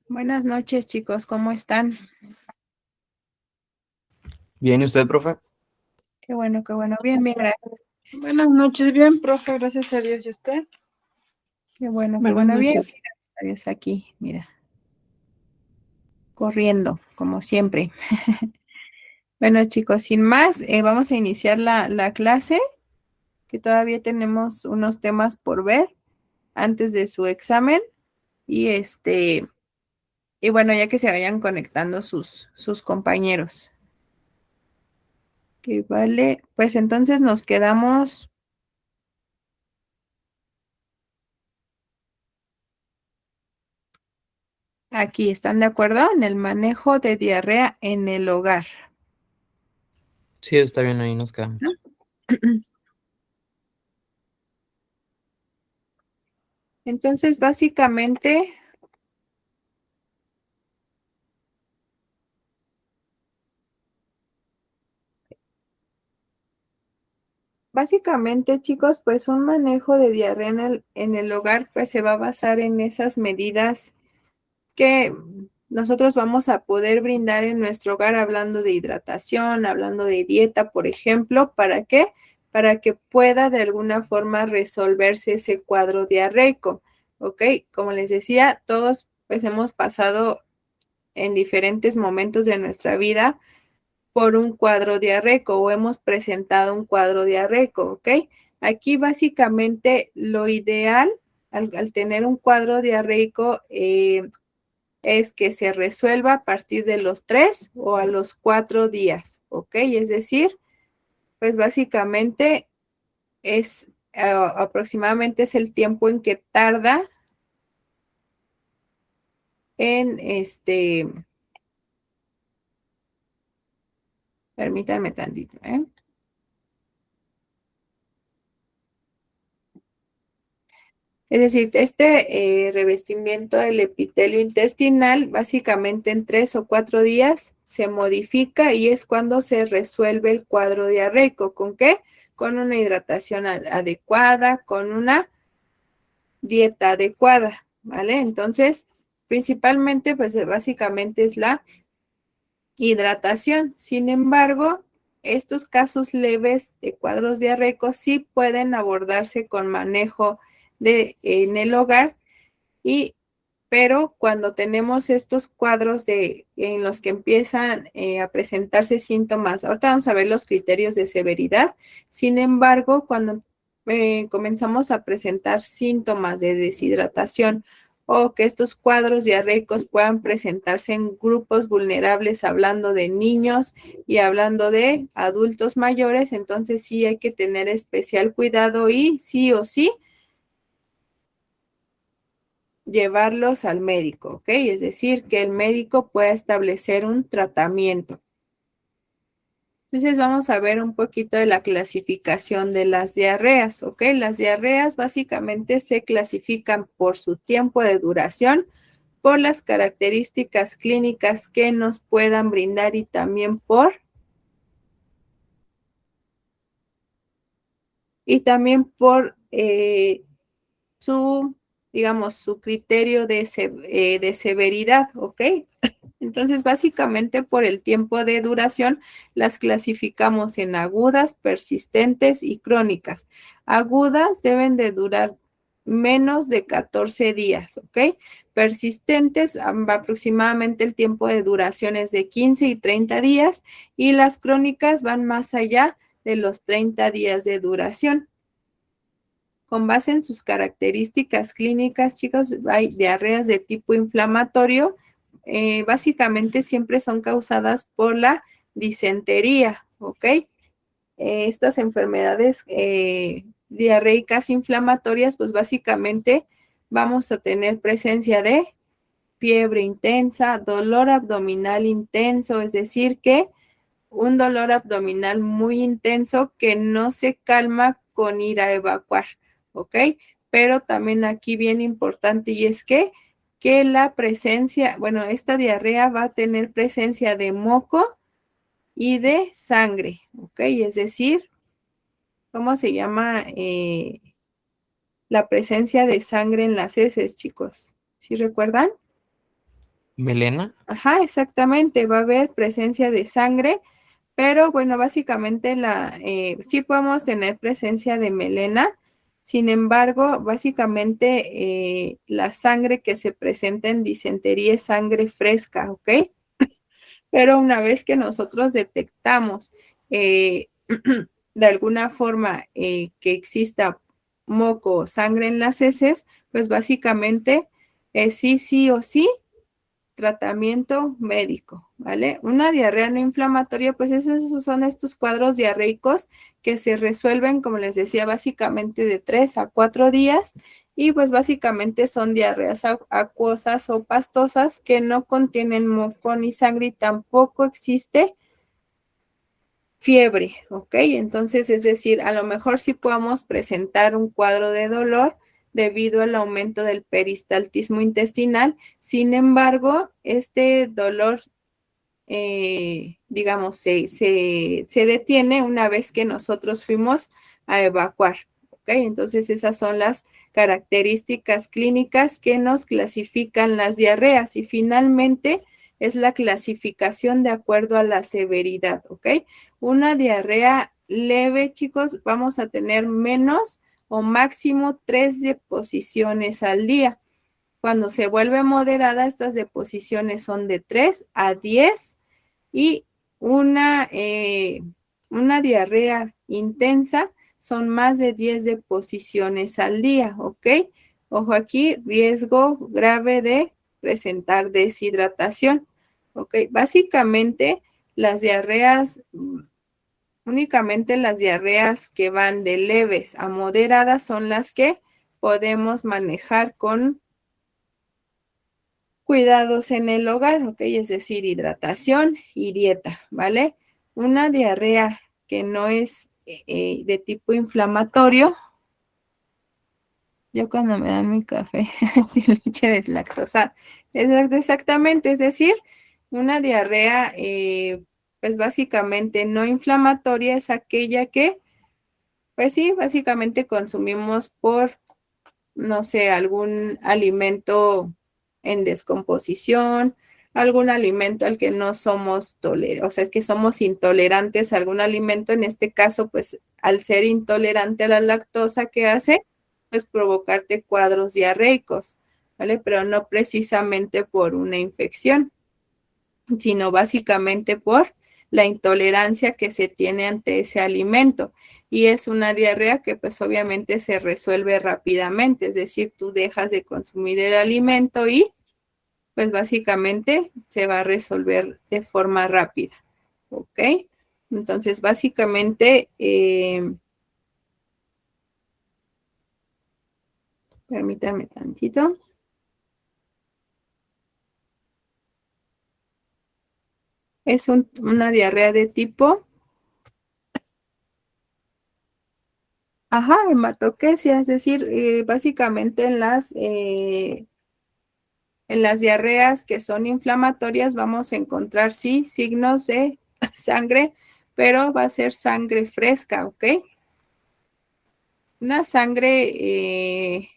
Buenas noches, chicos, ¿cómo están? Bien, ¿y usted, profe? Qué bueno, qué bueno. Bien, bien, gracias. Buenas noches, bien, profe, gracias a Dios. ¿Y usted? Qué bueno, qué Buenas bueno. Bien, noches. gracias a Dios aquí, mira, corriendo, como siempre. Bueno, chicos, sin más, vamos a iniciar la clase, que todavía tenemos unos temas por ver antes de su examen. Y y bueno, ya que se vayan conectando sus compañeros. Que vale, pues entonces nos quedamos aquí, ¿están de acuerdo? En el manejo de diarrea en el hogar. Sí, está bien, ahí nos quedamos. Entonces, básicamente, chicos, pues un manejo de diarrea en el hogar, pues se va a basar en esas medidas que nosotros vamos a poder brindar en nuestro hogar, hablando de hidratación, hablando de dieta, por ejemplo. ¿Para qué? Para que pueda de alguna forma resolverse ese cuadro diarreico, ¿ok? Como les decía, todos pues hemos pasado en diferentes momentos de nuestra vida por un cuadro diarreico o hemos presentado un cuadro diarreico, ¿ok? Aquí básicamente lo ideal al tener un cuadro diarreico es que se resuelva a partir de los 3 o a los 4 días, ¿ok? Es decir, pues básicamente es aproximadamente es el tiempo en que tarda en permítanme tantito, ¿eh? Es decir, revestimiento del epitelio intestinal, básicamente en 3 o 4 días se modifica y es cuando se resuelve el cuadro diarreico. ¿Con qué? Con una hidratación adecuada, con una dieta adecuada, ¿vale? Entonces, principalmente, pues básicamente es la hidratación. Sin embargo, estos casos leves de cuadros diarreicos sí pueden abordarse con manejo en el hogar y pero cuando tenemos estos cuadros en los que empiezan a presentarse síntomas, ahorita vamos a ver los criterios de severidad. Sin embargo, cuando comenzamos a presentar síntomas de deshidratación o que estos cuadros diarreicos puedan presentarse en grupos vulnerables, hablando de niños y hablando de adultos mayores, entonces sí hay que tener especial cuidado y sí o sí llevarlos al médico, ¿ok? Es decir, que el médico pueda establecer un tratamiento. Entonces vamos a ver un poquito de la clasificación de las diarreas, ¿ok? Las diarreas básicamente se clasifican por su tiempo de duración, por las características clínicas que nos puedan brindar y también por su, digamos, su criterio de severidad, ¿ok? Entonces, básicamente por el tiempo de duración, las clasificamos en agudas, persistentes y crónicas. Agudas deben de durar menos de 14 días, ¿ok? Persistentes, aproximadamente el tiempo de duración es de 15 y 30 días y las crónicas van más allá de los 30 días de duración. Con base en sus características clínicas, chicos, hay diarreas de tipo inflamatorio. Básicamente siempre son causadas por la disentería, ¿ok? Estas enfermedades diarreicas inflamatorias, pues básicamente vamos a tener presencia de fiebre intensa, dolor abdominal intenso, es decir, que un dolor abdominal muy intenso que no se calma con ir a evacuar, ¿ok? Pero también aquí bien importante y es que la presencia, bueno, esta diarrea va a tener presencia de moco y de sangre, ¿ok? Es decir, ¿cómo se llama la presencia de sangre en las heces, chicos? ¿Sí recuerdan? melena. Ajá, exactamente, va a haber presencia de sangre, pero bueno, básicamente sí podemos tener presencia de melena. Sin embargo, básicamente la sangre que se presenta en disentería es sangre fresca, ¿ok? Pero una vez que nosotros detectamos de alguna forma que exista moco o sangre en las heces, pues básicamente sí o sí tratamiento médico, ¿vale? Una diarrea no inflamatoria, pues esos son estos cuadros diarreicos que se resuelven, como les decía, básicamente de 3 a 4 días y pues básicamente son diarreas acuosas o pastosas que no contienen moco ni sangre y tampoco existe fiebre, ¿ok? Entonces, es decir, a lo mejor sí podamos presentar un cuadro de dolor debido al aumento del peristaltismo intestinal. Sin embargo, este dolor, digamos, se detiene una vez que nosotros fuimos a evacuar, ¿ok? Entonces, esas son las características clínicas que nos clasifican las diarreas y finalmente es la clasificación de acuerdo a la severidad, ¿ok? Una diarrea leve, chicos, vamos a tener menos o máximo 3 deposiciones al día. Cuando se vuelve moderada, estas deposiciones son de 3 a 10 y una diarrea intensa son más de 10 deposiciones al día, ¿ok? Ojo aquí, riesgo grave de presentar deshidratación, ¿ok? Básicamente, las diarreas, únicamente las diarreas que van de leves a moderadas son las que podemos manejar con cuidados en el hogar, ¿ok? Es decir, hidratación y dieta, ¿vale? Una diarrea que no es de tipo inflamatorio, yo cuando me dan mi café sin leche deslactosada, exactamente, es decir, una diarrea, pues básicamente no inflamatoria es aquella que, pues sí, básicamente consumimos por no sé, algún alimento en descomposición, algún alimento al que no somos o sea, que somos intolerantes a algún alimento, en este caso, pues al ser intolerante a la lactosa, ¿qué hace? Pues provocarte cuadros diarreicos, ¿vale? Pero no precisamente por una infección, sino básicamente por la intolerancia que se tiene ante ese alimento. Y es una diarrea que pues obviamente se resuelve rápidamente, es decir, tú dejas de consumir el alimento y pues básicamente se va a resolver de forma rápida. ¿Ok? Entonces, básicamente, permítanme tantito. Es una diarrea de tipo, ajá, hematoquesia, es decir, básicamente en las diarreas que son inflamatorias vamos a encontrar, sí, signos de sangre, pero va a ser sangre fresca, ¿ok? Una sangre,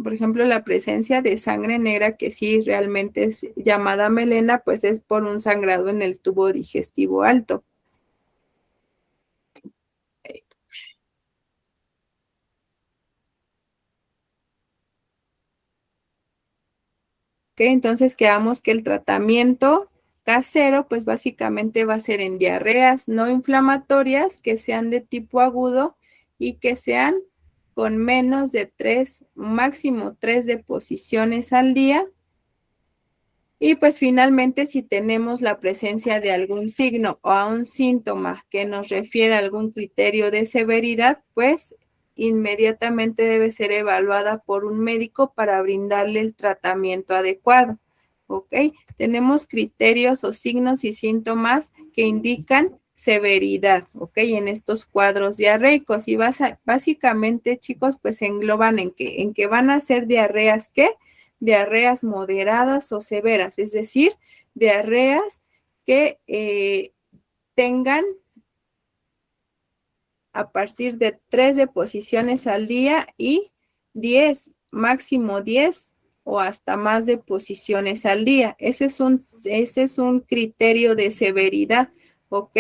por ejemplo, la presencia de sangre negra, que sí realmente es llamada melena, pues es por un sangrado en el tubo digestivo alto. ¿Ok? Entonces quedamos que el tratamiento casero, pues básicamente va a ser en diarreas no inflamatorias que sean de tipo agudo y que sean con menos de 3, máximo 3 deposiciones al día. Y pues finalmente, si tenemos la presencia de algún signo o a un síntoma que nos refiere a algún criterio de severidad, pues inmediatamente debe ser evaluada por un médico para brindarle el tratamiento adecuado. ¿Ok? Tenemos criterios o signos y síntomas que indican severidad, ¿ok? En estos cuadros diarreicos y básicamente, chicos, pues se engloban en que van a ser diarreas, ¿qué? Diarreas moderadas o severas, es decir, diarreas que tengan a partir de 3 deposiciones al día y 10, máximo 10 o hasta más deposiciones al día. Ese es un criterio de severidad, ¿ok?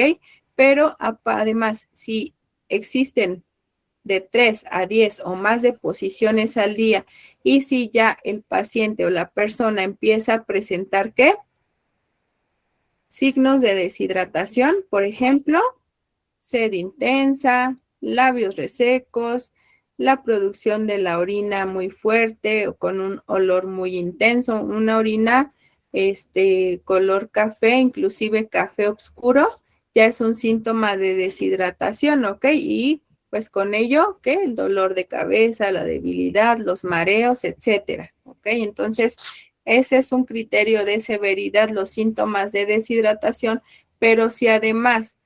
Pero además, si existen de 3 a 10 o más deposiciones al día y si ya el paciente o la persona empieza a presentar, ¿qué? Signos de deshidratación, por ejemplo, sed intensa, labios resecos, la producción de la orina muy fuerte o con un olor muy intenso, una orina color café, inclusive café oscuro, ya es un síntoma de deshidratación, ¿ok? Y pues con ello, ¿qué? El dolor de cabeza, la debilidad, los mareos, etcétera, ¿ok? Entonces, ese es un criterio de severidad, los síntomas de deshidratación, pero si además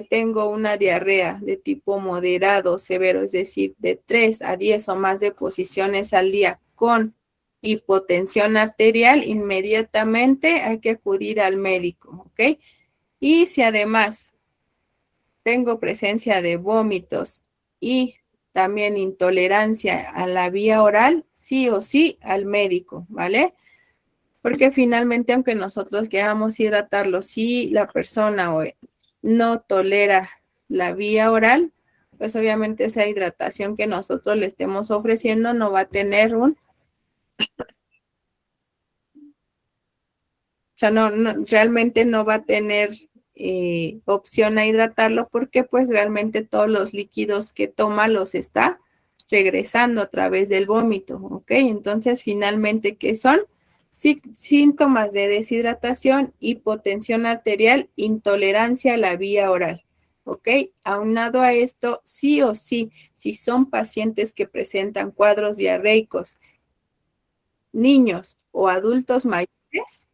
tengo una diarrea de tipo moderado, severo, es decir, de 3 a 10 o más deposiciones al día con hipotensión arterial, inmediatamente hay que acudir al médico, ¿ok? Y si además tengo presencia de vómitos y también intolerancia a la vía oral, sí o sí al médico, ¿vale? Porque finalmente, aunque nosotros queramos hidratarlo, si la persona no tolera la vía oral, pues obviamente esa hidratación que nosotros le estemos ofreciendo no va a tener realmente no va a tener opción a hidratarlo porque pues realmente todos los líquidos que toma los está regresando a través del vómito, ¿ok? Entonces, finalmente, ¿qué son? Síntomas de deshidratación, hipotensión arterial, intolerancia a la vía oral, ¿ok? Aunado a esto, sí o sí, si son pacientes que presentan cuadros diarreicos, niños o adultos mayores,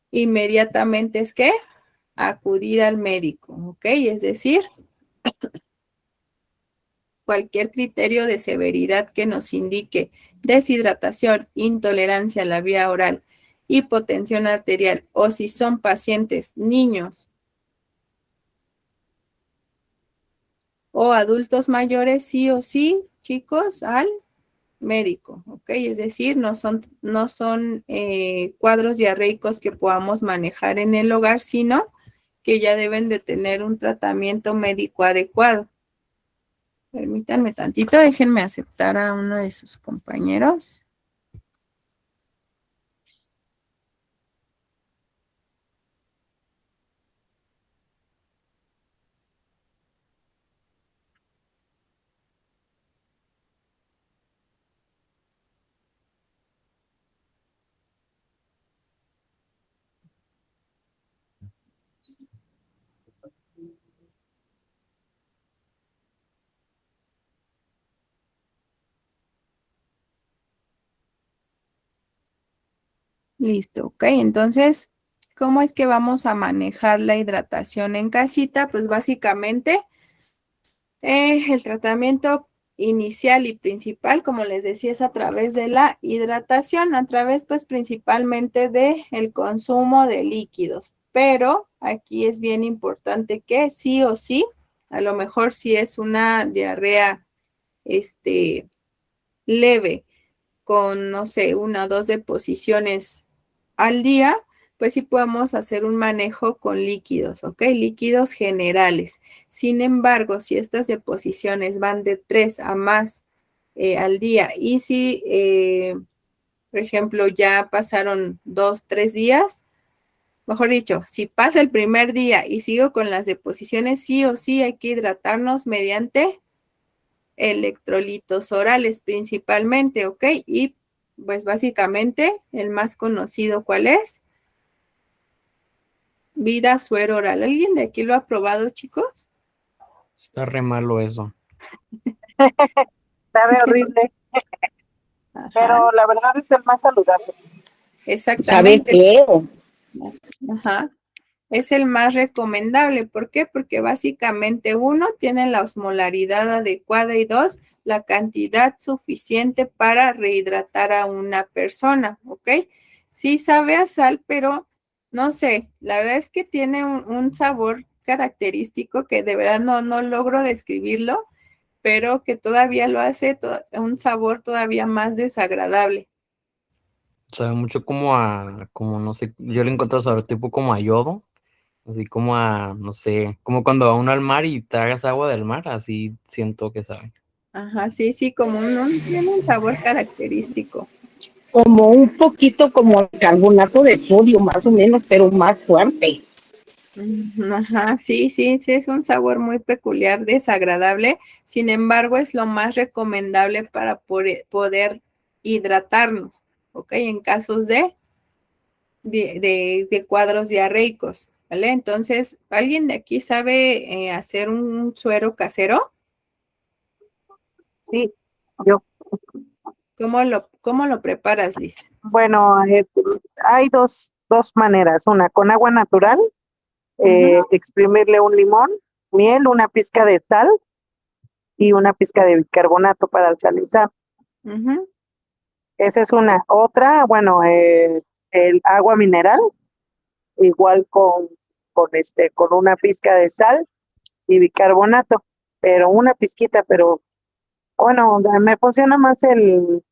inmediatamente es que acudir al médico, ¿ok? Es decir, cualquier criterio de severidad que nos indique deshidratación, intolerancia a la vía oral, hipotensión arterial o si son pacientes niños o adultos mayores, sí o sí, chicos, al médico, ¿ok? Es decir, no son cuadros diarreicos que podamos manejar en el hogar, sino que ya deben de tener un tratamiento médico adecuado. Permítanme tantito, déjenme aceptar a uno de sus compañeros. Listo, ok. Entonces, ¿cómo es que vamos a manejar la hidratación en casita? Pues básicamente el tratamiento inicial y principal, como les decía, es a través de la hidratación, a través pues principalmente de el consumo de líquidos. Pero aquí es bien importante que sí o sí, a lo mejor si es una diarrea leve con, no sé, una o dos deposiciones al día, pues sí podemos hacer un manejo con líquidos, ¿ok? Líquidos generales. Sin embargo, si estas deposiciones van de 3 a más al día y si, por ejemplo, ya pasaron 2, 3 días, mejor dicho, si pasa el primer día y sigo con las deposiciones, sí o sí hay que hidratarnos mediante electrolitos orales principalmente, ¿ok? Y pues básicamente el más conocido, ¿cuál es? Vida suero oral. ¿Alguien de aquí lo ha probado, chicos? Está re malo eso. Sabe horrible, Ajá, pero la verdad es el más saludable. Sabe exactamente. feo. Ajá. Es el más recomendable. ¿Por qué? Porque básicamente uno tiene la osmolaridad adecuada y dos, la cantidad suficiente para rehidratar a una persona, ¿ok? Sí sabe a sal, pero no sé, la verdad es que tiene un sabor característico que de verdad no logro describirlo, pero que todavía lo hace un sabor todavía más desagradable. Sabe mucho como a, como no sé, yo le encuentro sabor tipo como a yodo, así como a, no sé, como cuando va uno al mar y tragas agua del mar, así siento que sabe. Ajá, sí, sí, como tiene un sabor característico. Como un poquito como el carbonato de sodio, más o menos, pero más fuerte. Ajá, sí, sí, sí, es un sabor muy peculiar, desagradable. Sin embargo, es lo más recomendable para poder hidratarnos, ¿ok? En casos de cuadros diarreicos, ¿vale? Entonces, ¿alguien de aquí sabe hacer un suero casero? Sí, yo. ¿Cómo lo preparas, Liz? Bueno, hay dos maneras. Una con agua natural, Ujú, exprimirle un limón, miel, una pizca de sal y una pizca de bicarbonato para alcalizar. ujú, Esa es una. Otra, bueno, el agua mineral, igual con una pizca de sal y bicarbonato, pero una pizquita, pero bueno, me funciona más el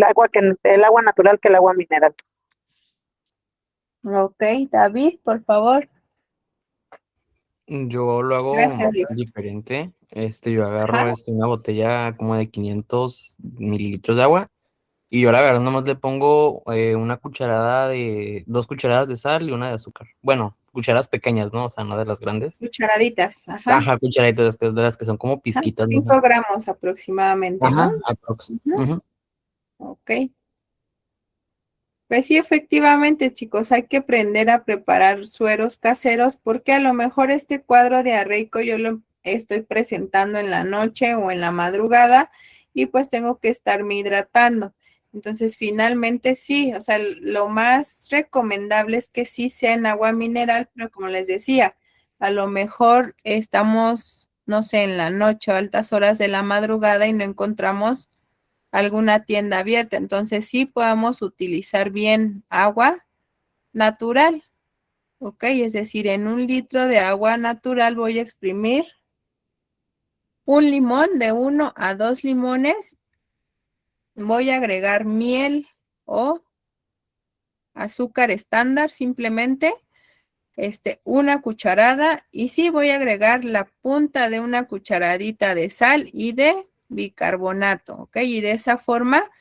agua natural que el agua mineral. Ok, David, por favor. Yo lo hago Gracias, Liz. diferente. Yo Ajá, agarro una botella como de 500 mililitros de agua y yo la verdad nomás le pongo dos cucharadas de sal y una de azúcar. Bueno, cucharadas pequeñas, ¿no? O sea, no de las grandes. cucharaditas, ajá. Ajá, cucharaditas de las que son como Ajá, pizquitas, no sé. 5 gramos aproximadamente, ¿no? Ajá, aprox. Ujú, Ujú. ok. Pues sí, efectivamente, chicos, hay que aprender a preparar sueros caseros porque a lo mejor este cuadro diarreico yo lo estoy presentando en la noche o en la madrugada y pues tengo que estarme hidratando. Entonces, finalmente sí, o sea, lo más recomendable es que sí sea en agua mineral, pero como les decía, a lo mejor estamos, no sé, en la noche o altas horas de la madrugada y no encontramos alguna tienda abierta. Entonces sí podamos utilizar bien agua natural, ¿ok? Es decir, en 1 litro de agua natural voy a exprimir un limón, de 1 a 2 limones, voy a agregar miel o azúcar estándar simplemente, una cucharada y sí voy a agregar la punta de una cucharadita de sal y de bicarbonato, ¿ok? Y de esa forma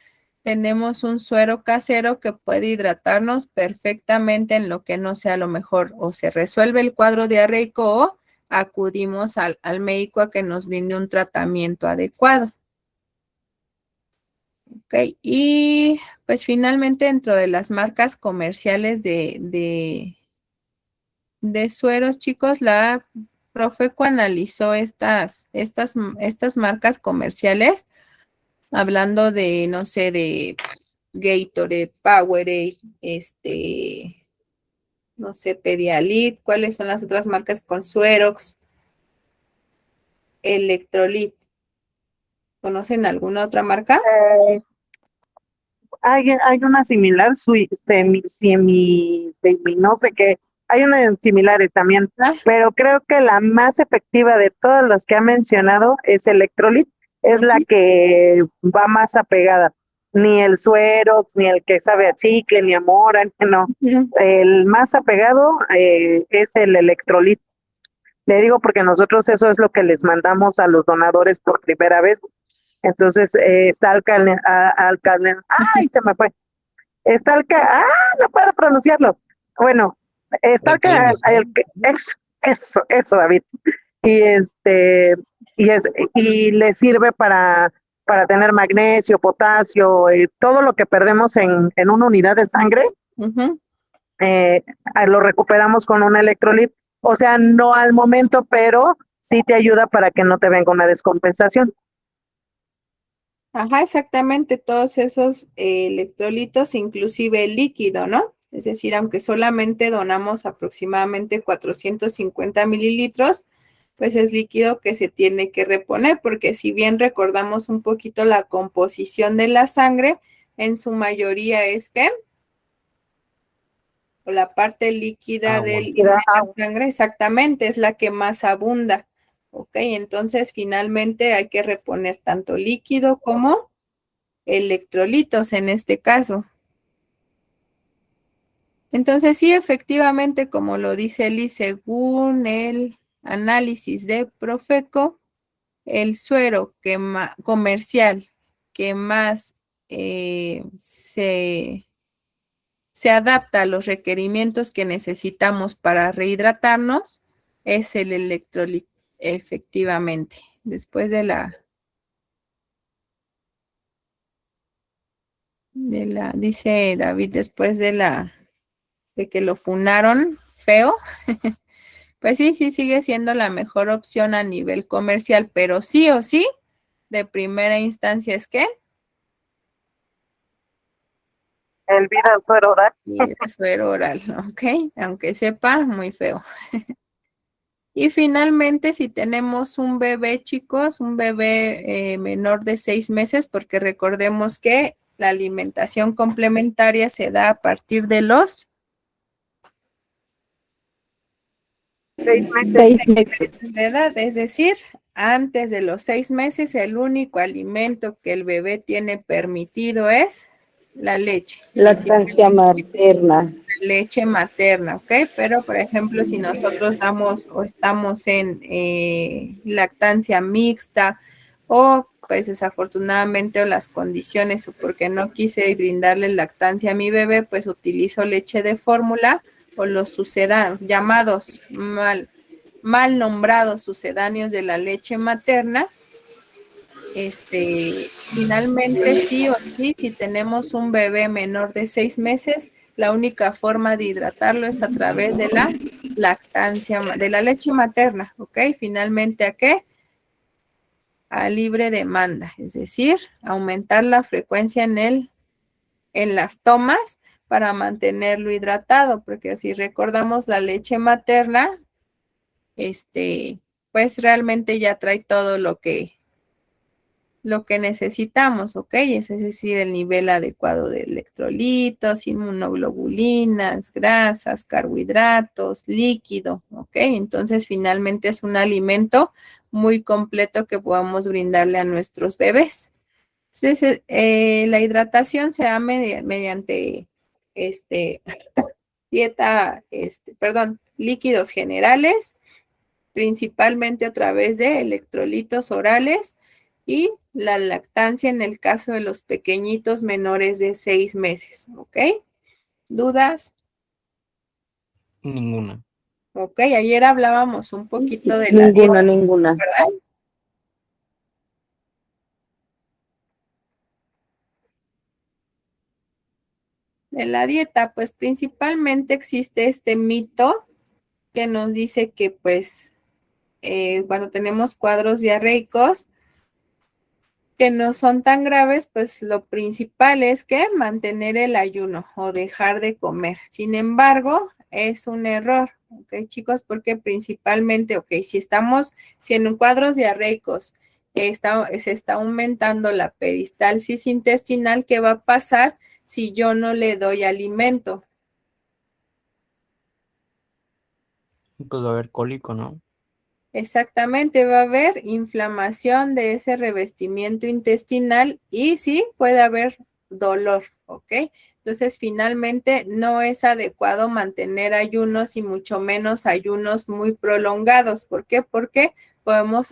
tenemos un suero casero que puede hidratarnos perfectamente en lo que no sea lo mejor o se resuelve el cuadro diarreico o acudimos al médico a que nos brinde un tratamiento adecuado. Ok, y pues finalmente dentro de las marcas comerciales de sueros, chicos, la Profeco analizó estas marcas comerciales, hablando de, no sé, de Gatorade, Powerade, no sé, Pedialit, ¿cuáles son las otras marcas con Suerox, Electrolit? ¿Conocen alguna otra marca? Eh, hay una similar, no sé qué, hay unas similares también, Ah, pero creo que la más efectiva de todas las que ha mencionado es Electrolit, es la ujú, que va más apegada. Ni el Suerox, ni el que sabe a chicle, ni a mora, no. ujú. El más apegado es el Electrolit. Le digo porque nosotros eso es lo que les mandamos a los donadores por primera vez. Entonces, está ¡ay, se me fue! Está no puedo pronunciarlo. Bueno, está eso, David. Y y le sirve para tener magnesio, potasio, todo lo que perdemos en una unidad de sangre, Ujú. eh, lo recuperamos con un electrolit. O sea, no al momento, pero sí te ayuda para que no te venga una descompensación. Ajá, exactamente, todos esos electrolitos, inclusive el líquido, ¿no? Es decir, aunque solamente donamos aproximadamente 450 mililitros, pues es líquido que se tiene que reponer, porque si bien recordamos un poquito la composición de la sangre, en su mayoría es que la parte líquida Agua. de la sangre, exactamente, es la que más abunda. ¿ok? Entonces, finalmente hay que reponer tanto líquido como electrolitos en este caso. Entonces, sí, efectivamente, como lo dice Eli, según el análisis de Profeco, el suero comercial que más se adapta a los requerimientos que necesitamos para rehidratarnos es el electrolit, efectivamente. Después dice David, después de que lo funaron feo, pues sí, sigue siendo la mejor opción a nivel comercial, pero sí o sí, de primera instancia es que El vida suero oral. y el suero oral, ¿ok? Aunque sepa muy feo. Y finalmente, si tenemos un bebé, chicos, un bebé menor de 6 meses, porque recordemos que la alimentación complementaria se da a partir de los 6 meses. meses de edad, es decir, antes de los 6 meses, el único alimento que el bebé tiene permitido es la leche. Lactancia materna. Leche materna, ¿ok? Pero, por ejemplo, si nosotros damos o estamos en lactancia mixta o pues desafortunadamente o las condiciones o porque no quise brindarle lactancia a mi bebé, pues utilizo leche de fórmula o los sucedáneos, llamados mal nombrados sucedáneos de la leche materna. Finalmente, sí o sí, si tenemos un bebé menor de 6 meses, la única forma de hidratarlo es a través de la lactancia, de la leche materna, ¿ok? Finalmente, ¿a qué? A libre demanda, es decir, aumentar la frecuencia en las tomas para mantenerlo hidratado, porque si recordamos la leche materna, pues realmente ya trae todo lo que necesitamos, ¿ok? Es decir, el nivel adecuado de electrolitos, inmunoglobulinas, grasas, carbohidratos, líquido, ¿ok? Entonces, finalmente es un alimento muy completo que podamos brindarle a nuestros bebés. Entonces, la hidratación se da mediante líquidos generales, principalmente a través de electrolitos orales y la lactancia en el caso de los pequeñitos menores de 6 meses, ¿ok? ¿Dudas? Ninguna. Ok, ayer hablábamos un poquito de la dieta, Ninguna. ¿verdad? De la dieta, pues principalmente existe este mito que nos dice que pues cuando tenemos cuadros diarreicos, que no son tan graves, pues lo principal es que mantener el ayuno o dejar de comer. Sin embargo, es un error, ¿ok, chicos? Porque principalmente, ok, si en cuadros diarreicos se está aumentando la peristalsis intestinal, ¿qué va a pasar si yo no le doy alimento? Pues va a haber cólico, ¿no? Exactamente, va a haber inflamación de ese revestimiento intestinal y sí puede haber dolor, ¿ok? Entonces, finalmente no es adecuado mantener ayunos y mucho menos ayunos muy prolongados. ¿Por qué? Porque podemos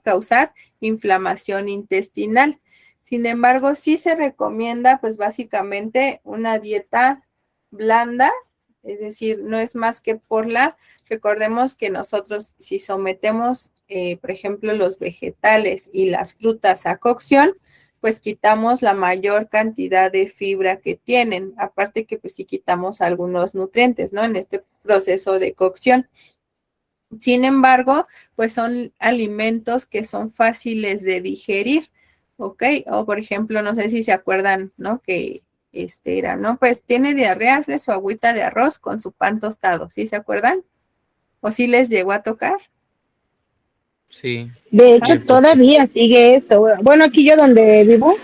causar inflamación intestinal. Sin embargo, sí se recomienda, pues básicamente una dieta blanda, es decir, no es más que recordemos que nosotros si sometemos, por ejemplo, los vegetales y las frutas a cocción, pues quitamos la mayor cantidad de fibra que tienen, aparte que pues sí quitamos algunos nutrientes, ¿no? En este proceso de cocción. Sin embargo, pues son alimentos que son fáciles de digerir, ¿ok? O por ejemplo, no sé si se acuerdan, ¿no? Que era, ¿no? Pues tiene diarrea, hazle su agüita de arroz con su pan tostado, ¿sí se acuerdan? ¿O sí les llegó a tocar? Sí. De hecho, todavía sigue eso. Bueno, aquí yo donde vivo,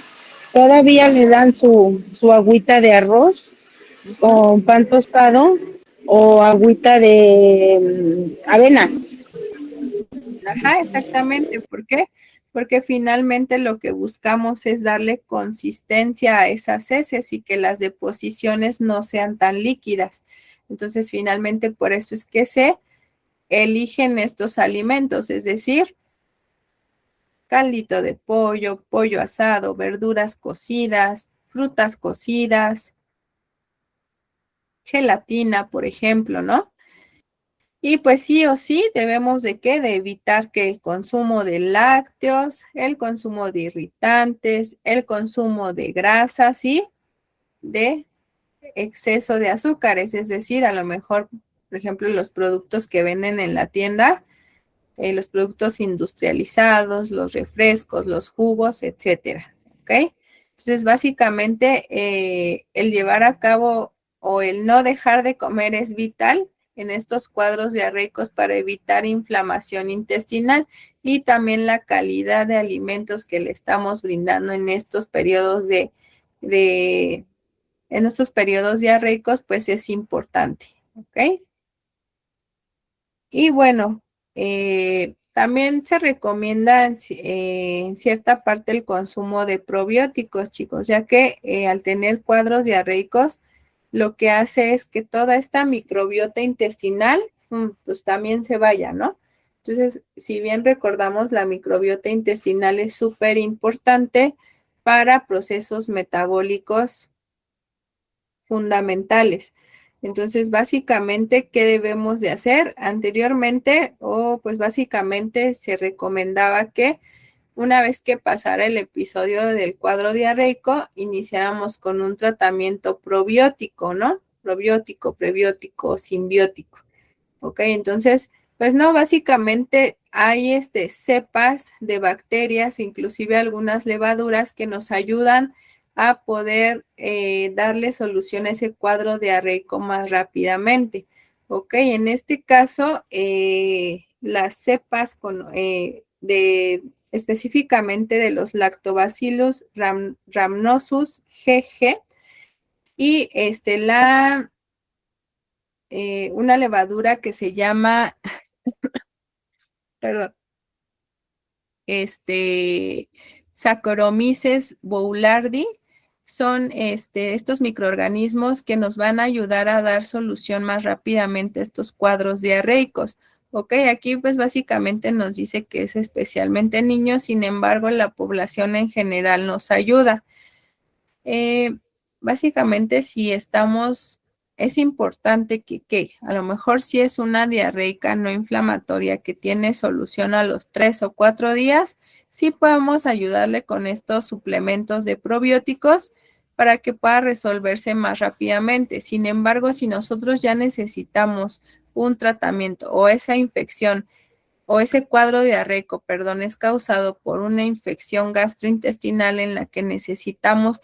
todavía le dan su agüita de arroz con pan tostado o agüita de avena. Ajá, exactamente. ¿Por qué? Porque finalmente lo que buscamos es darle consistencia a esas heces y que las deposiciones no sean tan líquidas. Entonces, finalmente, por eso es que se eligen estos alimentos, es decir, caldito de pollo, pollo asado, verduras cocidas, frutas cocidas, gelatina, por ejemplo, ¿no? Y pues sí o sí debemos de qué, de evitar que el consumo de lácteos, el consumo de irritantes, el consumo de grasas y de exceso de azúcares, es decir, a lo mejor, por ejemplo, los productos que venden en la tienda, los productos industrializados, los refrescos, los jugos, etcétera, ¿ok? Entonces, básicamente, el llevar a cabo o el no dejar de comer es vital en estos cuadros diarreicos para evitar inflamación intestinal y también la calidad de alimentos que le estamos brindando en estos periodos en estos periodos diarreicos, pues es importante, ¿ok? Y bueno, también se recomienda en cierta parte el consumo de probióticos, chicos, ya que al tener cuadros diarreicos, lo que hace es que toda esta microbiota intestinal, pues también se vaya, ¿no? Entonces, si bien recordamos, la microbiota intestinal es súper importante para procesos metabólicos fundamentales. Entonces, básicamente, ¿qué debemos de hacer? Anteriormente, pues básicamente se recomendaba que una vez que pasara el episodio del cuadro diarreico, iniciáramos con un tratamiento probiótico, ¿no? Probiótico, prebiótico, simbiótico. ¿Ok? Entonces, pues no, básicamente hay cepas de bacterias, inclusive algunas levaduras que nos ayudan a poder darle solución a ese cuadro diarreico más rápidamente. ¿Ok? En este caso, las cepas específicamente de los Lactobacillus rhamnosus GG y una levadura que se llama, perdón, Saccharomyces boulardii, son estos microorganismos que nos van a ayudar a dar solución más rápidamente a estos cuadros diarreicos. Ok, aquí pues básicamente nos dice que es especialmente en niños, sin embargo la población en general nos ayuda. Básicamente si es importante que a lo mejor si es una diarreica no inflamatoria que tiene solución a los 3 o 4 días, sí podemos ayudarle con estos suplementos de probióticos para que pueda resolverse más rápidamente. Sin embargo, si nosotros ya necesitamos un tratamiento o esa infección o ese cuadro diarreico, perdón, es causado por una infección gastrointestinal en la que necesitamos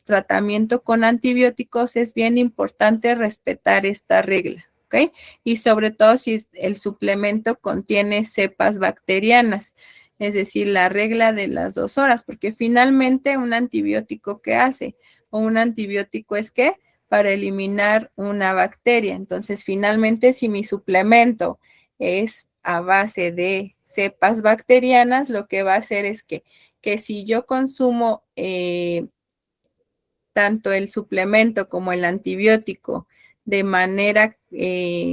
tratamiento con antibióticos, es bien importante respetar esta regla, ¿ok? Y sobre todo si el suplemento contiene cepas bacterianas, es decir, la regla de las 2 horas, porque finalmente un antibiótico, ¿qué hace? O un antibiótico es que para eliminar una bacteria. Entonces, finalmente, si mi suplemento es a base de cepas bacterianas, lo que va a hacer es que si yo consumo tanto el suplemento como el antibiótico de manera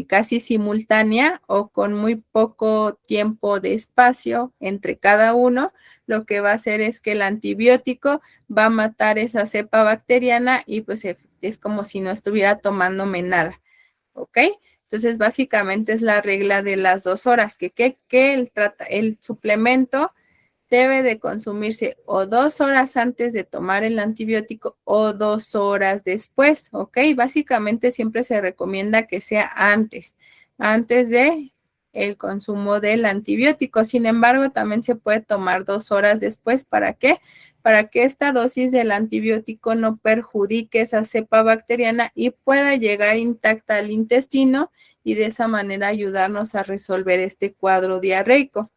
casi simultánea o con muy poco tiempo de espacio entre cada uno, lo que va a hacer es que el antibiótico va a matar esa cepa bacteriana y pues es como si no estuviera tomándome nada, ¿ok? Entonces, básicamente es la regla de las 2 horas, que el suplemento debe de consumirse o 2 horas antes de tomar el antibiótico o 2 horas después, ¿ok? Básicamente siempre se recomienda que sea antes de el consumo del antibiótico. Sin embargo, también se puede tomar 2 horas después. ¿Para qué? Para que esta dosis del antibiótico no perjudique esa cepa bacteriana y pueda llegar intacta al intestino y de esa manera ayudarnos a resolver este cuadro diarreico.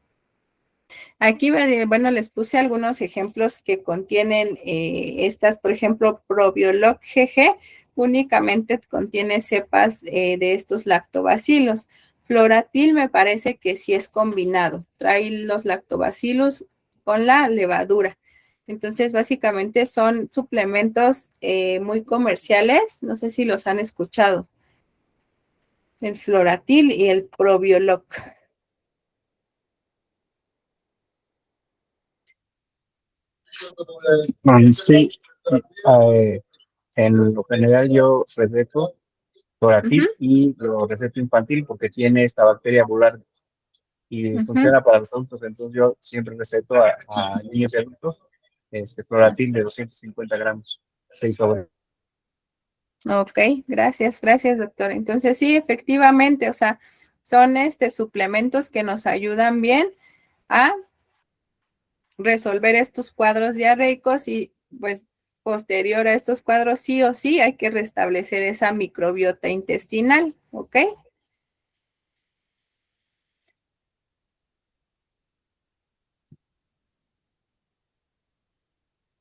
Aquí, bueno, les puse algunos ejemplos que contienen estas, por ejemplo, Probiolog GG únicamente contiene cepas de estos lactobacilos. Floratil me parece que sí es combinado, trae los lactobacillus con la levadura. Entonces, básicamente son suplementos muy comerciales, no sé si los han escuchado, el Floratil y el Probioloc. Sí, en lo general yo receto Floratil y lo receto infantil porque tiene esta bacteria bular y funciona para los adultos, entonces yo siempre receto a niños y adultos Floratil de 250 gramos, 6 sobres. Ok, gracias, doctor. Entonces sí, efectivamente, o sea, son suplementos que nos ayudan bien a resolver estos cuadros diarreicos y pues posterior a estos cuadros sí o sí hay que restablecer esa microbiota intestinal, ¿ok?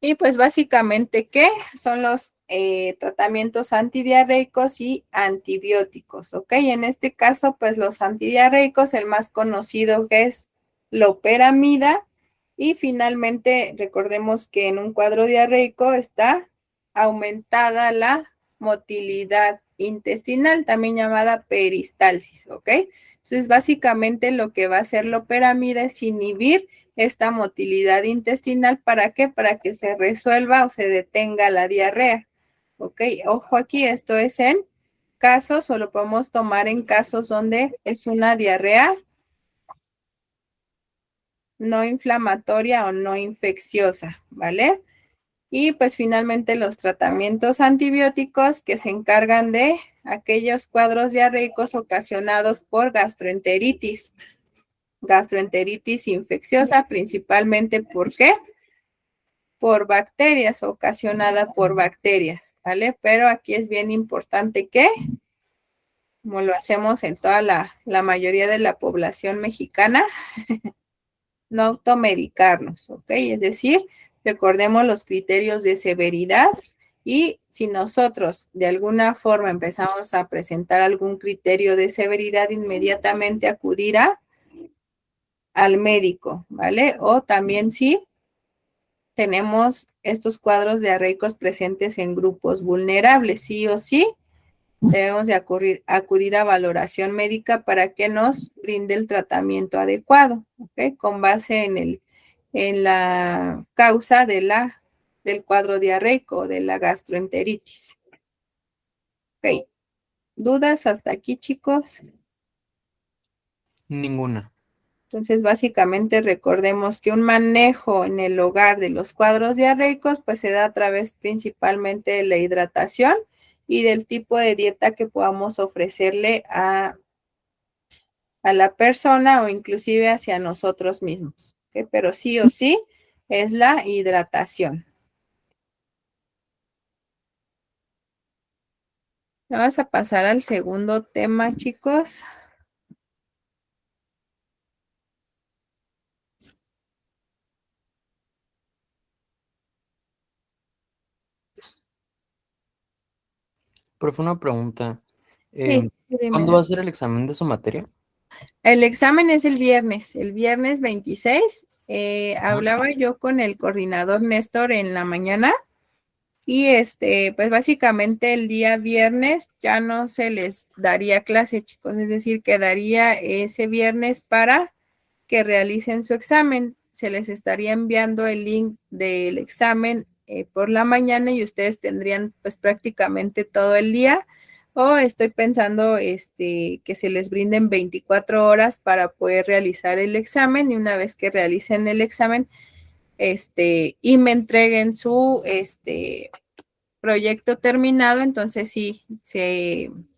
Y pues básicamente, ¿qué? Son los tratamientos antidiarreicos y antibióticos, ¿ok? En este caso, pues los antidiarreicos, el más conocido que es loperamida. Y finalmente, recordemos que en un cuadro diarreico está aumentada la motilidad intestinal, también llamada peristalsis, ¿ok? Entonces, básicamente lo que va a hacer loperamida es inhibir esta motilidad intestinal. ¿Para qué? Para que se resuelva o se detenga la diarrea. ¿Ok? Ojo aquí, esto es en casos, o lo podemos tomar en casos donde es una diarrea no inflamatoria o no infecciosa, ¿vale? Y pues finalmente los tratamientos antibióticos que se encargan de aquellos cuadros diarreicos ocasionados por gastroenteritis infecciosa, principalmente ¿por qué? Por bacterias, ocasionada por bacterias, ¿vale? Pero aquí es bien importante que, como lo hacemos en toda la mayoría de la población mexicana, no automedicarnos, ¿ok? Es decir, recordemos los criterios de severidad y si nosotros de alguna forma empezamos a presentar algún criterio de severidad, inmediatamente acudir al médico, ¿vale? O también si tenemos estos cuadros diarreicos presentes en grupos vulnerables, sí o sí, debemos de acudir a valoración médica para que nos brinde el tratamiento adecuado, ¿ok? Con base en la causa del cuadro diarreico, de la gastroenteritis. Ok, ¿dudas hasta aquí, chicos? Ninguna. Entonces, básicamente recordemos que un manejo en el hogar de los cuadros diarreicos, pues se da a través principalmente de la hidratación y del tipo de dieta que podamos ofrecerle a la persona o inclusive hacia nosotros mismos. ¿Ok? Pero sí o sí es la hidratación. Vamos a pasar al segundo tema, chicos. Profe, una pregunta. Sí, ¿Cuándo va dime. a ser el examen de su materia? El examen es el viernes 26. Ajá. Hablaba yo con el coordinador Néstor en la mañana y pues básicamente el día viernes ya no se les daría clase, chicos, es decir, quedaría ese viernes para que realicen su examen. Se les estaría enviando el link del examen por la mañana y ustedes tendrían pues prácticamente todo el día. O estoy pensando que se les brinden 24 horas para poder realizar el examen y una vez que realicen el examen y me entreguen su proyecto terminado, entonces sí,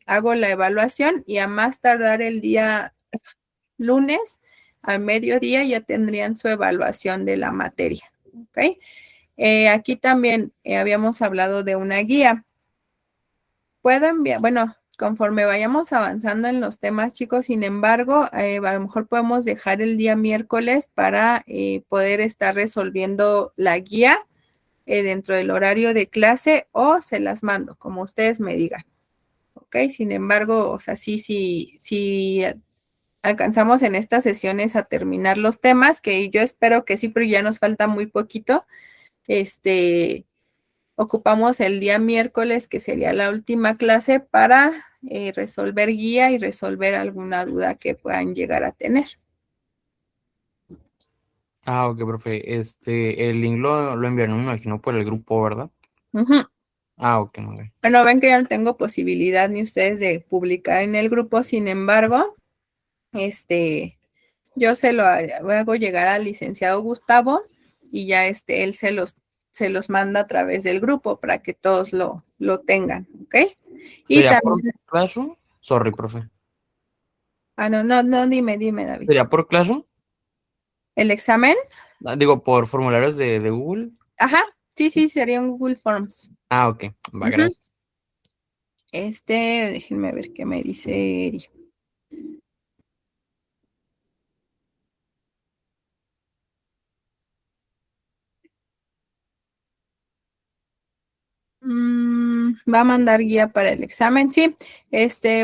hago la evaluación y a más tardar el día lunes al mediodía ya tendrían su evaluación de la materia. ¿Ok? Aquí también habíamos hablado de una guía. Puedo enviar, bueno, conforme vayamos avanzando en los temas, chicos, sin embargo, a lo mejor podemos dejar el día miércoles para poder estar resolviendo la guía dentro del horario de clase o se las mando, como ustedes me digan. ¿Ok? Sin embargo, o sea, sí alcanzamos en estas sesiones a terminar los temas, que yo espero que sí, pero ya nos falta muy poquito. Ocupamos el día miércoles, que sería la última clase, para resolver guía y resolver alguna duda que puedan llegar a tener. Ok, profe. El link lo enviaron, me imagino, por el grupo, ¿verdad? Ujú. Ok, muy bien. Bueno, ven que ya no tengo posibilidad ni ustedes de publicar en el grupo, sin embargo, yo se lo hago llegar al licenciado Gustavo y ya él se los manda a través del grupo para que todos lo tengan, ¿ok? Y ¿Sería por también, Classroom? Sorry, profe. no, dime, David. ¿Sería por Classroom? ¿El examen? Digo, por formularios de Google. Ajá, sí, sería un Google Forms. Ok, va, Ujú. gracias. Déjenme ver qué me dice Eri. Va a mandar guía para el examen, sí.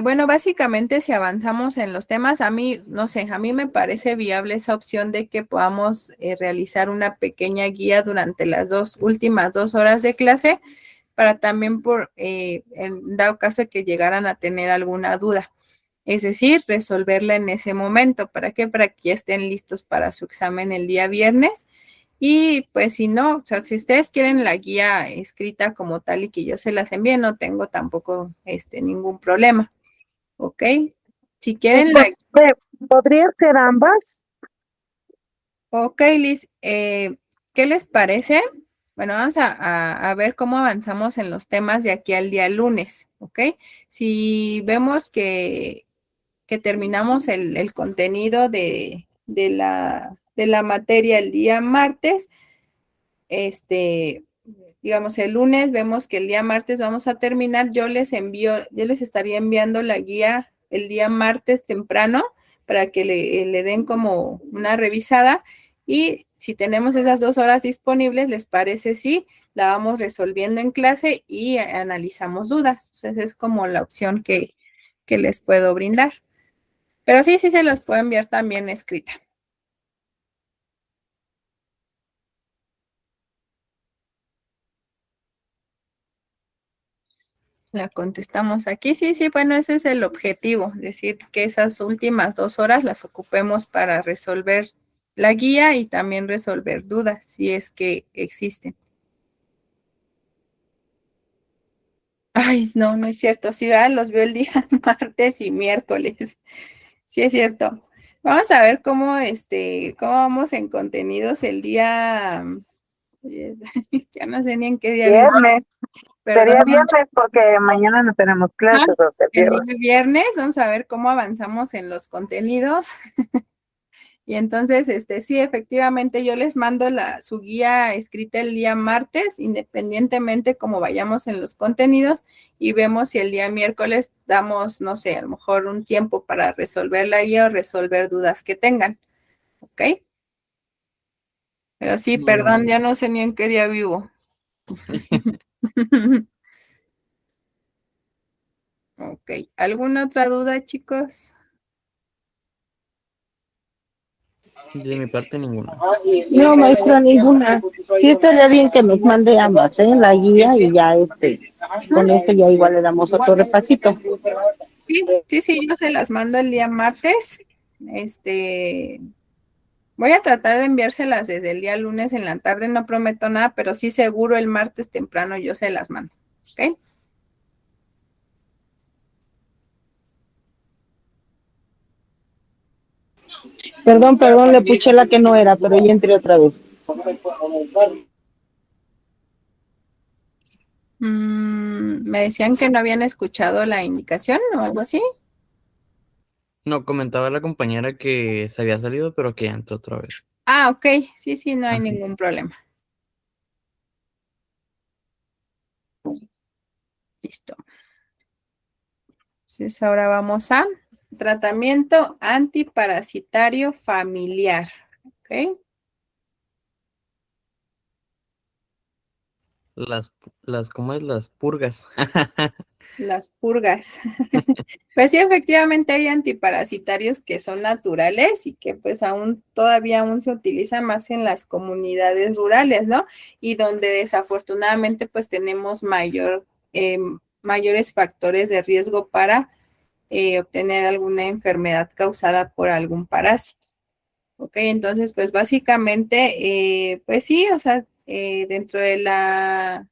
Bueno, básicamente si avanzamos en los temas, a mí, no sé, a mí me parece viable esa opción de que podamos realizar una pequeña guía durante las últimas 2 horas de clase, para también en dado caso de que llegaran a tener alguna duda. Es decir, resolverla en ese momento. ¿Para qué? Para que ya estén listos para su examen el día viernes. Y pues si no, o sea, si ustedes quieren la guía escrita como tal y que yo se las envíe, no tengo tampoco ningún problema. ¿Ok? Si quieren la... ¿Podría ser ambas? Ok, Liz, ¿qué les parece? Bueno, vamos a ver cómo avanzamos en los temas de aquí al día lunes, ¿ok? Si vemos que terminamos el contenido de la materia el día martes, digamos, el lunes vemos que el día martes vamos a terminar, yo les estaría enviando la guía el día martes temprano para que le den como una revisada, y si tenemos esas 2 horas disponibles, ¿les parece si la vamos resolviendo en clase y analizamos dudas? Entonces es como la opción que les puedo brindar. Pero sí se las puedo enviar también escrita. La contestamos aquí. Sí, bueno, ese es el objetivo, es decir, que esas últimas 2 horas las ocupemos para resolver la guía y también resolver dudas, si es que existen. Ay, no es cierto. Sí, ¿verdad? Los veo el día martes y miércoles. Sí, es cierto. Vamos a ver cómo vamos en contenidos el día, ya no sé ni en qué día vivo, Viernes. perdón. Sería viernes porque mañana no tenemos Ajá, clases, o sea, el viernes. día viernes, vamos a ver cómo avanzamos en los contenidos. Y entonces, sí, efectivamente, yo les mando su guía escrita el día martes, independientemente cómo vayamos en los contenidos, y vemos si el día miércoles damos, no sé, a lo mejor un tiempo para resolver la guía o resolver dudas que tengan. ¿Ok? Pero sí, perdón, ya no sé ni en qué día vivo. Ok, ¿alguna otra duda, chicos? De mi parte, ninguna. No, maestra, ninguna. Sí estaría bien que nos mande ambas, ¿eh? La guía y ya con eso ya igual le damos otro repasito. Sí, yo se las mando el día martes. Voy a tratar de enviárselas desde el día lunes en la tarde, no prometo nada, pero sí seguro el martes temprano yo se las mando. ¿Ok? Perdón, le puché la que no era, pero ya entré otra vez. Me decían que no habían escuchado la indicación o algo así. No, comentaba la compañera que se había salido, pero que ya entró otra vez. Ah, ok. Sí, no hay Ajá. ningún problema. Listo. Entonces ahora vamos a tratamiento antiparasitario familiar. ¿Ok? ¿Cómo es? Las purgas. Las purgas. Pues sí, efectivamente hay antiparasitarios que son naturales y que pues todavía aún se utilizan más en las comunidades rurales, ¿no? Y donde desafortunadamente pues tenemos mayores factores de riesgo para obtener alguna enfermedad causada por algún parásito. Ok, entonces pues básicamente, pues sí, o sea, dentro de la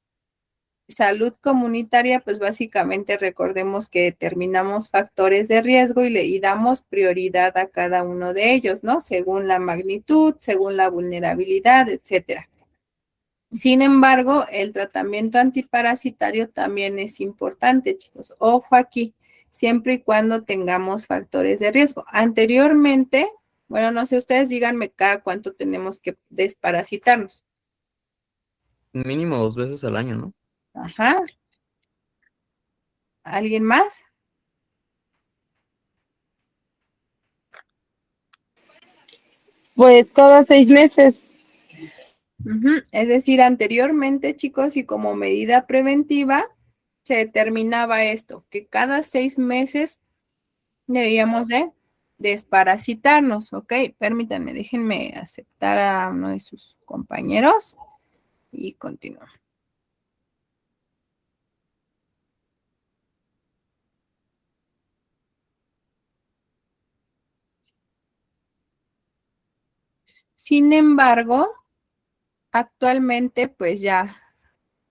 salud comunitaria, pues básicamente recordemos que determinamos factores de riesgo y damos prioridad a cada uno de ellos, ¿no? Según la magnitud, según la vulnerabilidad, etcétera. Sin embargo, el tratamiento antiparasitario también es importante, chicos. Ojo aquí, siempre y cuando tengamos factores de riesgo. Anteriormente, bueno, no sé, ustedes díganme cada cuánto tenemos que desparasitarnos. Mínimo 2 veces al año, ¿no? Ajá. ¿Alguien más? Pues cada 6 meses. Es decir, anteriormente, chicos, y como medida preventiva, se determinaba esto, que cada 6 meses debíamos de desparasitarnos, ¿ok? Permítanme, déjenme aceptar a uno de sus compañeros y continuamos. Sin embargo, actualmente pues ya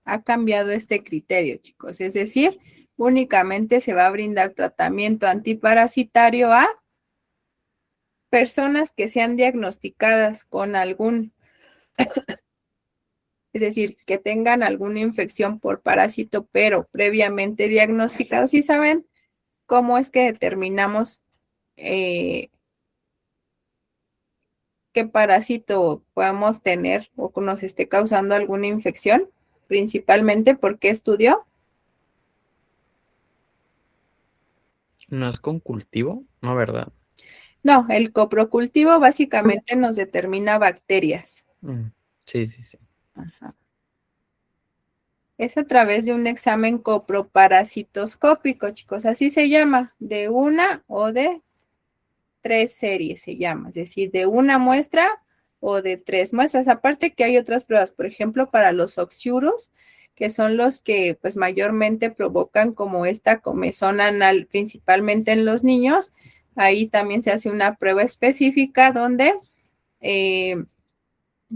ha cambiado este criterio, chicos. Es decir, únicamente se va a brindar tratamiento antiparasitario a personas que sean diagnosticadas con es decir, que tengan alguna infección por parásito, pero previamente diagnosticados. ¿Sí saben cómo es que determinamos qué parásito podemos tener o que nos esté causando alguna infección? Principalmente, ¿por qué estudio? ¿No es con cultivo? No, ¿verdad? No, el coprocultivo básicamente nos determina bacterias. Sí, sí, sí. Ajá. Es a través de un examen coproparasitoscópico, chicos, así se llama, de una o de 3 series se llama, es decir, de una muestra o de 3 muestras. Aparte que hay otras pruebas, por ejemplo, para los oxiurus, que son los que pues mayormente provocan como esta comezón anal, principalmente en los niños. Ahí también se hace una prueba específica donde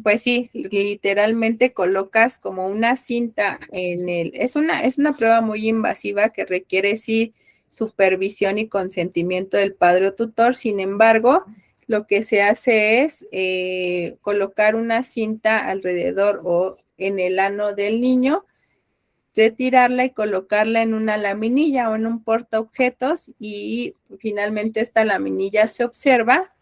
pues sí, literalmente colocas como una cinta es una prueba muy invasiva que requiere sí supervisión y consentimiento del padre o tutor. Sin embargo, lo que se hace es colocar una cinta alrededor o en el ano del niño, retirarla y colocarla en una laminilla o en un portaobjetos y finalmente esta laminilla se observa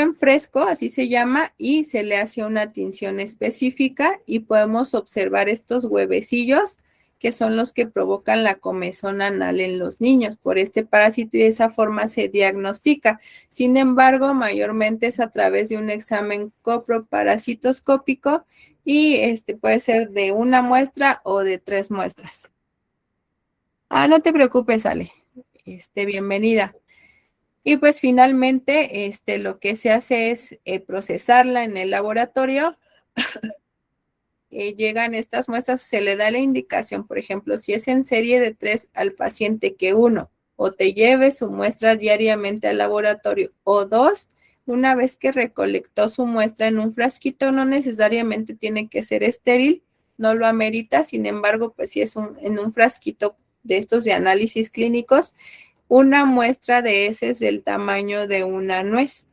en fresco, así se llama, y se le hace una tinción específica y podemos observar estos huevecillos que son los que provocan la comezón anal en los niños por este parásito y de esa forma se diagnostica. Sin embargo, mayormente es a través de un examen coproparasitoscópico y puede ser de una muestra o de 3 muestras. No te preocupes, Ale. Bienvenida. Y pues finalmente, lo que se hace es procesarla en el laboratorio. Llegan estas muestras, se le da la indicación, por ejemplo, si es en serie de 3 al paciente que 1, o te lleve su muestra diariamente al laboratorio, o 2, una vez que recolectó su muestra en un frasquito, no necesariamente tiene que ser estéril, no lo amerita, sin embargo, pues si es en un frasquito de estos de análisis clínicos, una muestra de heces del tamaño de una nuez.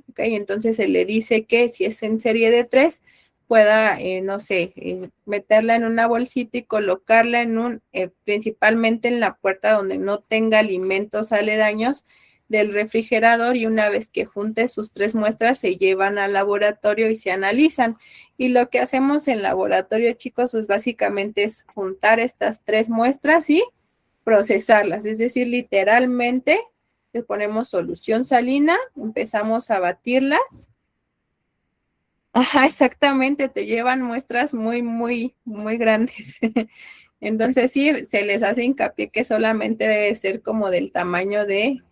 ¿Ok? Entonces se le dice que si es en serie de 3, pueda, no sé, meterla en una bolsita y colocarla principalmente en la puerta donde no tenga alimentos aledaños del refrigerador y una vez que junte sus 3 muestras se llevan al laboratorio y se analizan. Y lo que hacemos en laboratorio, chicos, pues básicamente es juntar estas 3 muestras y procesarlas, es decir, literalmente le ponemos solución salina, empezamos a batirlas Ajá, exactamente, te llevan muestras muy, muy, muy grandes. Entonces sí, se les hace hincapié que solamente debe ser como del tamaño de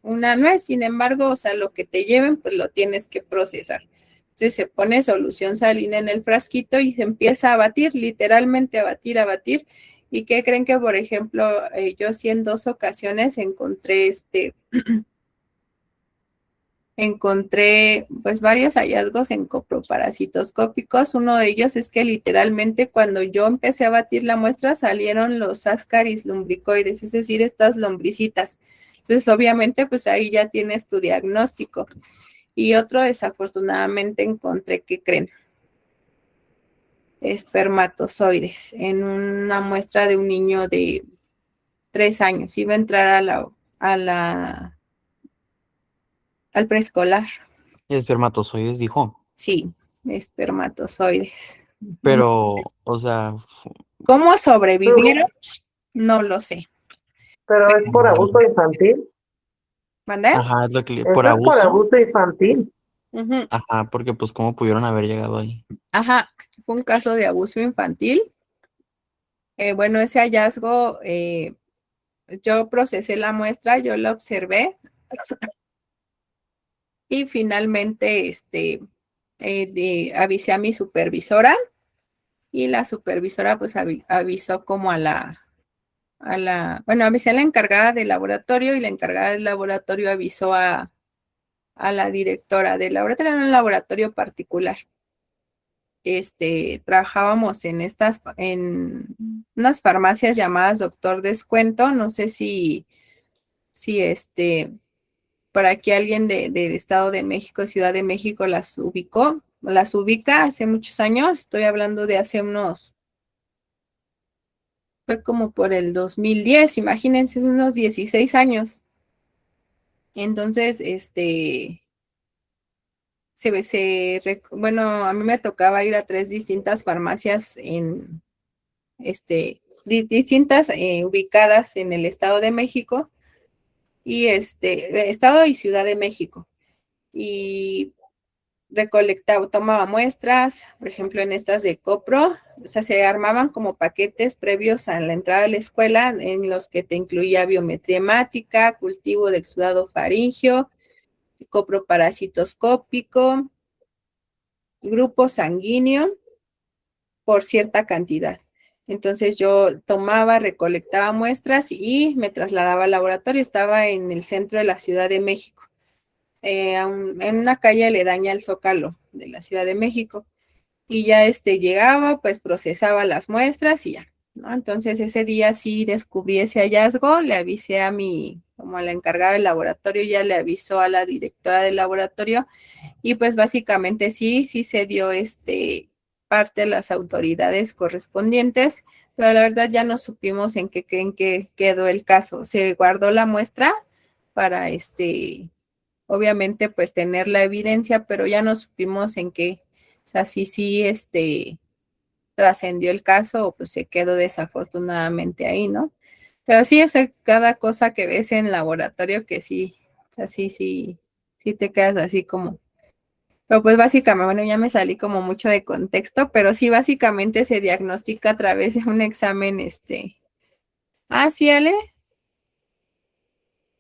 una nuez. Sin embargo, o sea, lo que te lleven, pues lo tienes que procesar. Entonces se pone solución salina en el frasquito y se empieza a batir, literalmente a batir, a batir. ¿Y qué creen que, por ejemplo, yo sí en 2 ocasiones encontré pues varios hallazgos en coproparasitoscópicos. Uno de ellos es que literalmente cuando yo empecé a batir la muestra salieron los Ascaris lumbricoides, es decir, estas lombricitas. Entonces, obviamente, pues ahí ya tienes tu diagnóstico. Y otro, desafortunadamente, encontré, ¿qué creen? Espermatozoides en una muestra de un niño de 3 años. Iba a entrar al preescolar. Espermatozoides dijo, Sí, espermatozoides. pero, o sea, ¿Cómo Pero, sobrevivieron? No lo sé. pero es por abuso infantil. ¿Mandé? ajá, es lo que, por Eso es por abuso, abuso infantil. Ujú. ajá, porque pues cómo pudieron haber llegado ahí. Ajá, fue un caso de abuso infantil. Bueno, ese hallazgo, yo procesé la muestra, yo la observé y finalmente avisé a mi supervisora y la supervisora pues avisó como bueno, avisé a la encargada del laboratorio y la encargada del laboratorio avisó a la directora del laboratorio, en un laboratorio particular. Trabajábamos en unas farmacias llamadas Doctor Descuento. No sé si por aquí alguien del Estado de México, Ciudad de México las ubica hace muchos años. Estoy hablando de fue como por el 2010, imagínense, es unos 16 años. Entonces, bueno, a mí me tocaba ir a 3 distintas farmacias distintas, ubicadas en el Estado de México y Estado y Ciudad de México. Y tomaba muestras, por ejemplo, en estas de Copro, o sea, se armaban como paquetes previos a la entrada a la escuela en los que te incluía biometría hemática, cultivo de exudado faríngeo, coproparasitoscópico, grupo sanguíneo por cierta cantidad. Entonces yo tomaba, recolectaba muestras y me trasladaba al laboratorio. Estaba en el centro de la Ciudad de México, en una calle aledaña al Zócalo de la Ciudad de México. Y ya llegaba, pues procesaba las muestras y ya, ¿no? Entonces ese día sí descubrí ese hallazgo, le avisé como a la encargada del laboratorio, ya le avisó a la directora del laboratorio y pues básicamente sí se dio parte de las autoridades correspondientes, pero la verdad ya no supimos en qué quedó el caso. Se guardó la muestra para obviamente pues tener la evidencia, pero ya no supimos en qué, o sea, sí trascendió el caso o pues se quedó desafortunadamente ahí, ¿no? Pero sí, o sea, cada cosa que ves en laboratorio que sí, o sea, sí te quedas así como. Pero pues básicamente, bueno, ya me salí como mucho de contexto, pero sí básicamente se diagnostica a través de un examen, Ah, sí, Ale.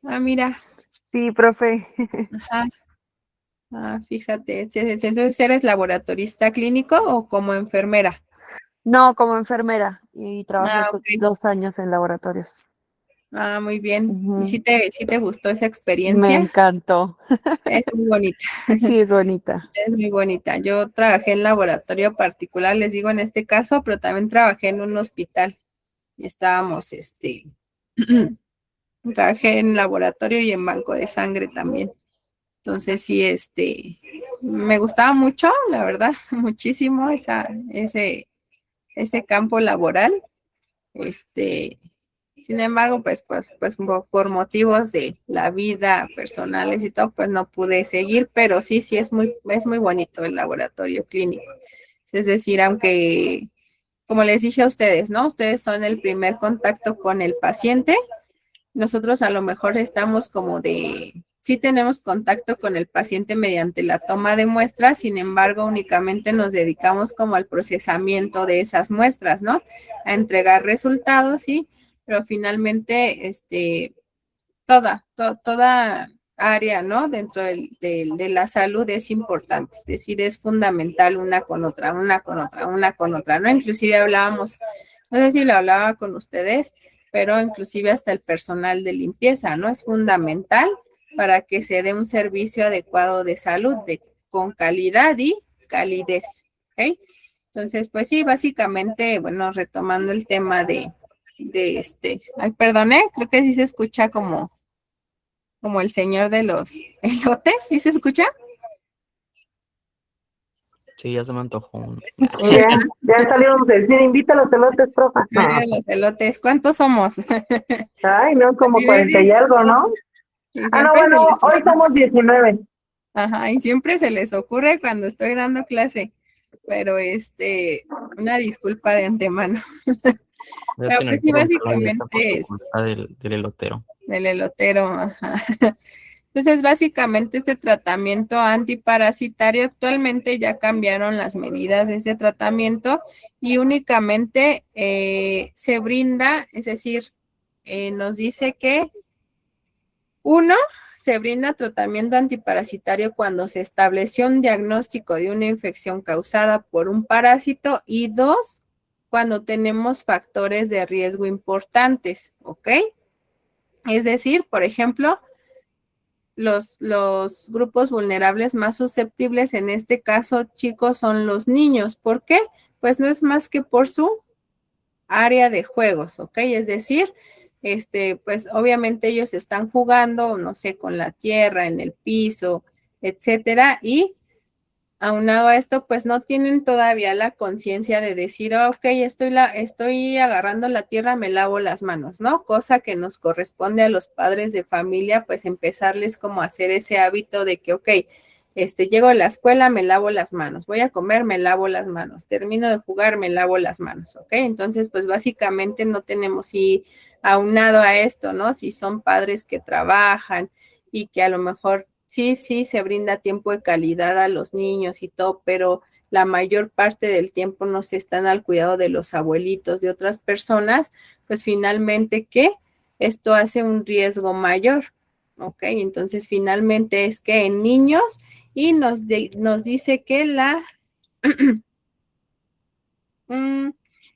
Ah, mira. Sí, profe. Ajá. Ah, fíjate. Entonces, ¿eres laboratorista clínico o como enfermera? No, como enfermera y trabajé Ah, ok. 2 años en laboratorios. Ah, muy bien. ¿Y Ujú. si te gustó esa Me experiencia? encantó. Es muy bonita. Sí, es bonita. Es muy bonita. Yo trabajé en laboratorio particular, les digo en este caso, pero también trabajé en un hospital. Estábamos, trabajé en laboratorio y en banco de sangre también. Entonces sí, me gustaba mucho, la verdad, muchísimo ese campo laboral. Este, Sin embargo, pues por motivos de la vida personales y todo, pues no pude seguir, pero sí es muy bonito el laboratorio clínico. Es decir, aunque, como les dije a ustedes, ¿no? Ustedes son el primer contacto con el paciente. Nosotros a lo mejor estamos como Sí tenemos contacto con el paciente mediante la toma de muestras, sin embargo, únicamente nos dedicamos como al procesamiento de esas muestras, ¿no? A entregar resultados, sí, pero finalmente, toda área, ¿no? Dentro de la salud es importante, es decir, es fundamental una con otra, una con otra, una con otra, ¿no? Inclusive hablábamos, no sé si lo hablaba con ustedes, pero inclusive hasta el personal de limpieza, ¿no? Es fundamental para que se dé un servicio adecuado de salud, con calidad y calidez, ¿ok? Entonces, pues sí, básicamente, bueno, retomando el tema ay, perdone, creo que sí se escucha como el señor de los elotes, ¿sí se escucha? Sí, ya se me antojó uno. Sí, Ya salieron de decir, invita a los elotes, profa. los elotes, ¿cuántos somos? Ay, no, como Sí, 40 y algo, ¿no? Y Ah, no, siempre se bueno, les hoy somos 19. Ajá, y siempre se les ocurre cuando estoy dando clase, pero una disculpa de antemano. Voy a Pero tener pues sí, que romper la dieta por básicamente tu es culpa del elotero. del elotero, ajá. Entonces, básicamente este tratamiento antiparasitario, actualmente ya cambiaron las medidas de ese tratamiento y únicamente se brinda, es decir, nos dice que uno, se brinda tratamiento antiparasitario cuando se estableció un diagnóstico de una infección causada por un parásito y dos, cuando tenemos factores de riesgo importantes, ¿ok? Es decir, por ejemplo, los grupos vulnerables más susceptibles en este caso, chicos, son los niños. ¿Por qué? Pues no es más que por su área de juegos, ¿ok? Es decir, pues obviamente ellos están jugando, no sé, con la tierra, en el piso, etcétera, y aunado a esto, pues no tienen todavía la conciencia de decir, "Oh, ok, estoy agarrando la tierra, me lavo las manos", ¿no? Cosa que nos corresponde a los padres de familia, pues empezarles como a hacer ese hábito de que, ok, llego a la escuela, me lavo las manos, voy a comer, me lavo las manos, termino de jugar, me lavo las manos, ¿ok? Entonces, pues básicamente no tenemos, y aunado a esto, ¿no? Si son padres que trabajan y que a lo mejor sí, se brinda tiempo de calidad a los niños y todo, pero la mayor parte del tiempo no se están al cuidado de los abuelitos, de otras personas, pues finalmente, ¿qué? Esto hace un riesgo mayor, ¿ok? Entonces, finalmente es que en niños y nos dice que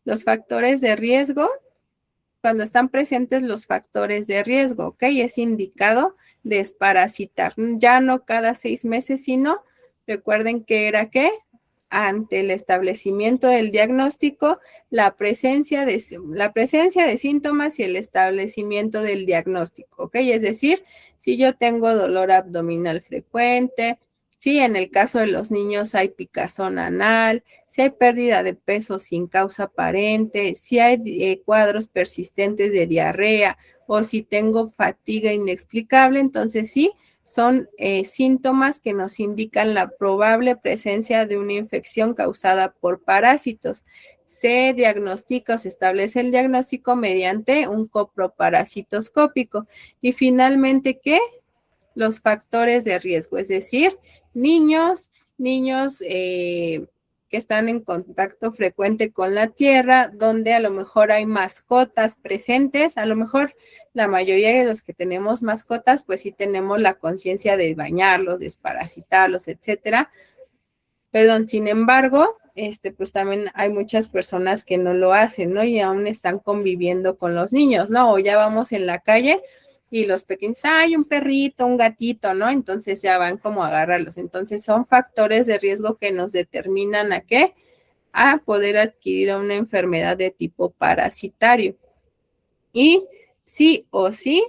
los factores de riesgo, cuando están presentes los factores de riesgo, ¿ok? Es indicado desparasitar, ya no cada 6 meses, sino, recuerden que era ¿qué? Ante el establecimiento del diagnóstico, la presencia de síntomas y el establecimiento del diagnóstico, ¿ok? Es decir, si yo tengo dolor abdominal frecuente, si en el caso de los niños hay picazón anal, si hay pérdida de peso sin causa aparente, si hay cuadros persistentes de diarrea o si tengo fatiga inexplicable, entonces sí, son síntomas que nos indican la probable presencia de una infección causada por parásitos. Se diagnostica o se establece el diagnóstico mediante un coproparasitoscópico. Y finalmente, ¿qué? Los factores de riesgo, es decir, niños que están en contacto frecuente con la tierra, donde a lo mejor hay mascotas presentes, a lo mejor la mayoría de los que tenemos mascotas, pues sí tenemos la conciencia de bañarlos, desparasitarlos, etcétera. Perdón, sin embargo, pues también hay muchas personas que no lo hacen, ¿no? Y aún están conviviendo con los niños, ¿no? O ya vamos en la calle y los pequeños, hay un perrito, un gatito, ¿no? Entonces ya van como a agarrarlos. Entonces son factores de riesgo que nos determinan a qué, a poder adquirir una enfermedad de tipo parasitario. Y sí o sí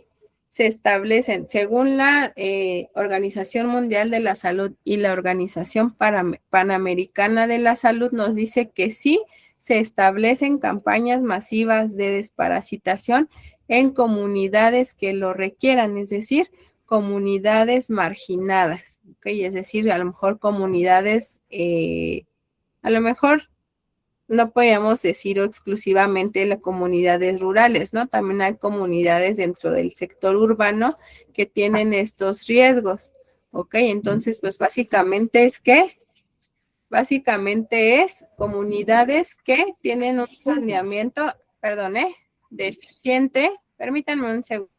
se establecen, según la Organización Mundial de la Salud y la Organización Panamericana de la Salud, nos dice que sí se establecen campañas masivas de desparasitación en comunidades que lo requieran, es decir, comunidades marginadas, ¿ok? Es decir, a lo mejor comunidades, a lo mejor no podemos decir exclusivamente las comunidades rurales, ¿no? También hay comunidades dentro del sector urbano que tienen estos riesgos, ¿ok? Entonces, pues básicamente es comunidades que tienen un saneamiento, deficiente. Permítanme un segundo.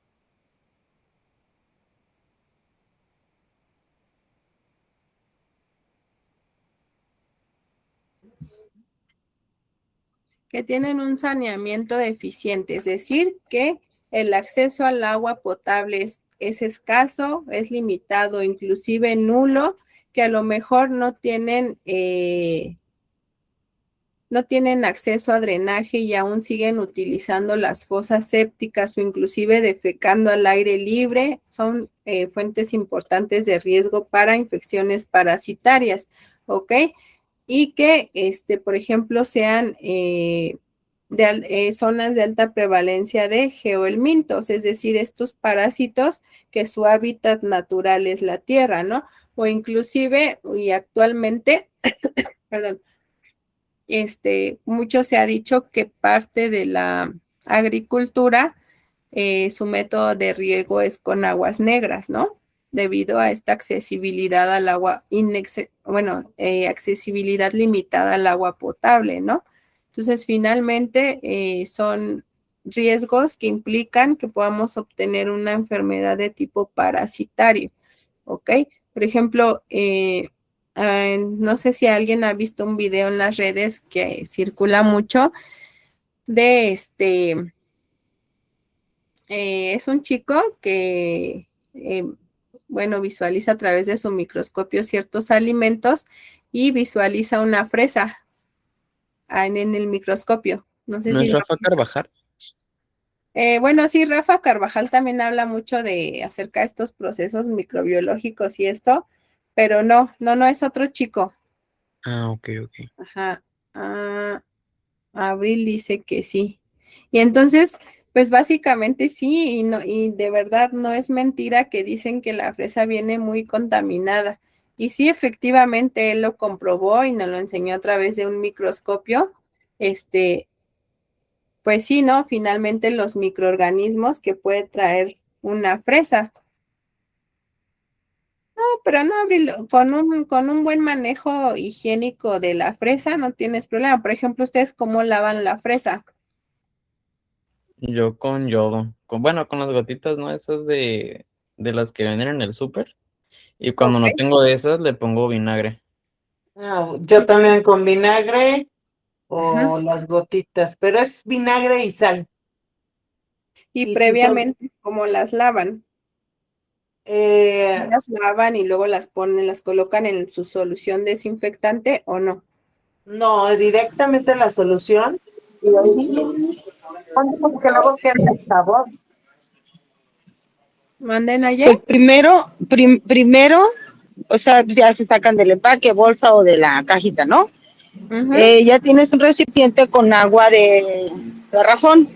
Que tienen un saneamiento deficiente, es decir, que el acceso al agua potable es escaso, es limitado, inclusive nulo, que a lo mejor no tienen acceso a drenaje y aún siguen utilizando las fosas sépticas o inclusive defecando al aire libre, son fuentes importantes de riesgo para infecciones parasitarias, ¿ok? Y que, por ejemplo, sean zonas de alta prevalencia de geohelmintos, es decir, estos parásitos que su hábitat natural es la tierra, ¿no? O inclusive, y actualmente, perdón, mucho se ha dicho que parte de la agricultura, su método de riego es con aguas negras, ¿no? Debido a esta accesibilidad al agua, accesibilidad limitada al agua potable, ¿no? Entonces, finalmente, son riesgos que implican que podamos obtener una enfermedad de tipo parasitario, ¿ok? Por ejemplo, no sé si alguien ha visto un video en las redes que circula mucho de es un chico que, visualiza a través de su microscopio ciertos alimentos y visualiza una fresa en el microscopio. No sé ¿No si es lo Rafa han visto. Carvajal? Sí, Rafa Carvajal también habla mucho acerca de estos procesos microbiológicos y esto, pero no es otro chico. Ah, ok. Ajá. Ah, Abril dice que sí. Y entonces, pues básicamente sí, y de verdad no es mentira que dicen que la fresa viene muy contaminada. Y sí, efectivamente, él lo comprobó y nos lo enseñó a través de un microscopio. Este, pues sí, ¿no? Finalmente los microorganismos que puede traer una fresa. No, pero no, Abril, con un buen manejo higiénico de la fresa no tienes problema. Por ejemplo, ¿ustedes cómo lavan la fresa? Yo con yodo, con las gotitas, ¿no? Esas de las que venden en el súper. Y cuando no Ok. tengo de esas, le pongo vinagre. Yo también con vinagre Ajá. o las gotitas, pero es vinagre y sal. Y Y si son, previamente, ¿cómo las lavan? eh, Las lavan y luego las colocan en su solución desinfectante o no. no, directamente la solución. Y ahí, porque luego queda el sabor. ¿Manden allá? Pues primero, o sea, ya se sacan del empaque, bolsa o de la cajita, ¿no? Ujú, Ya tienes un recipiente con agua de garrafón.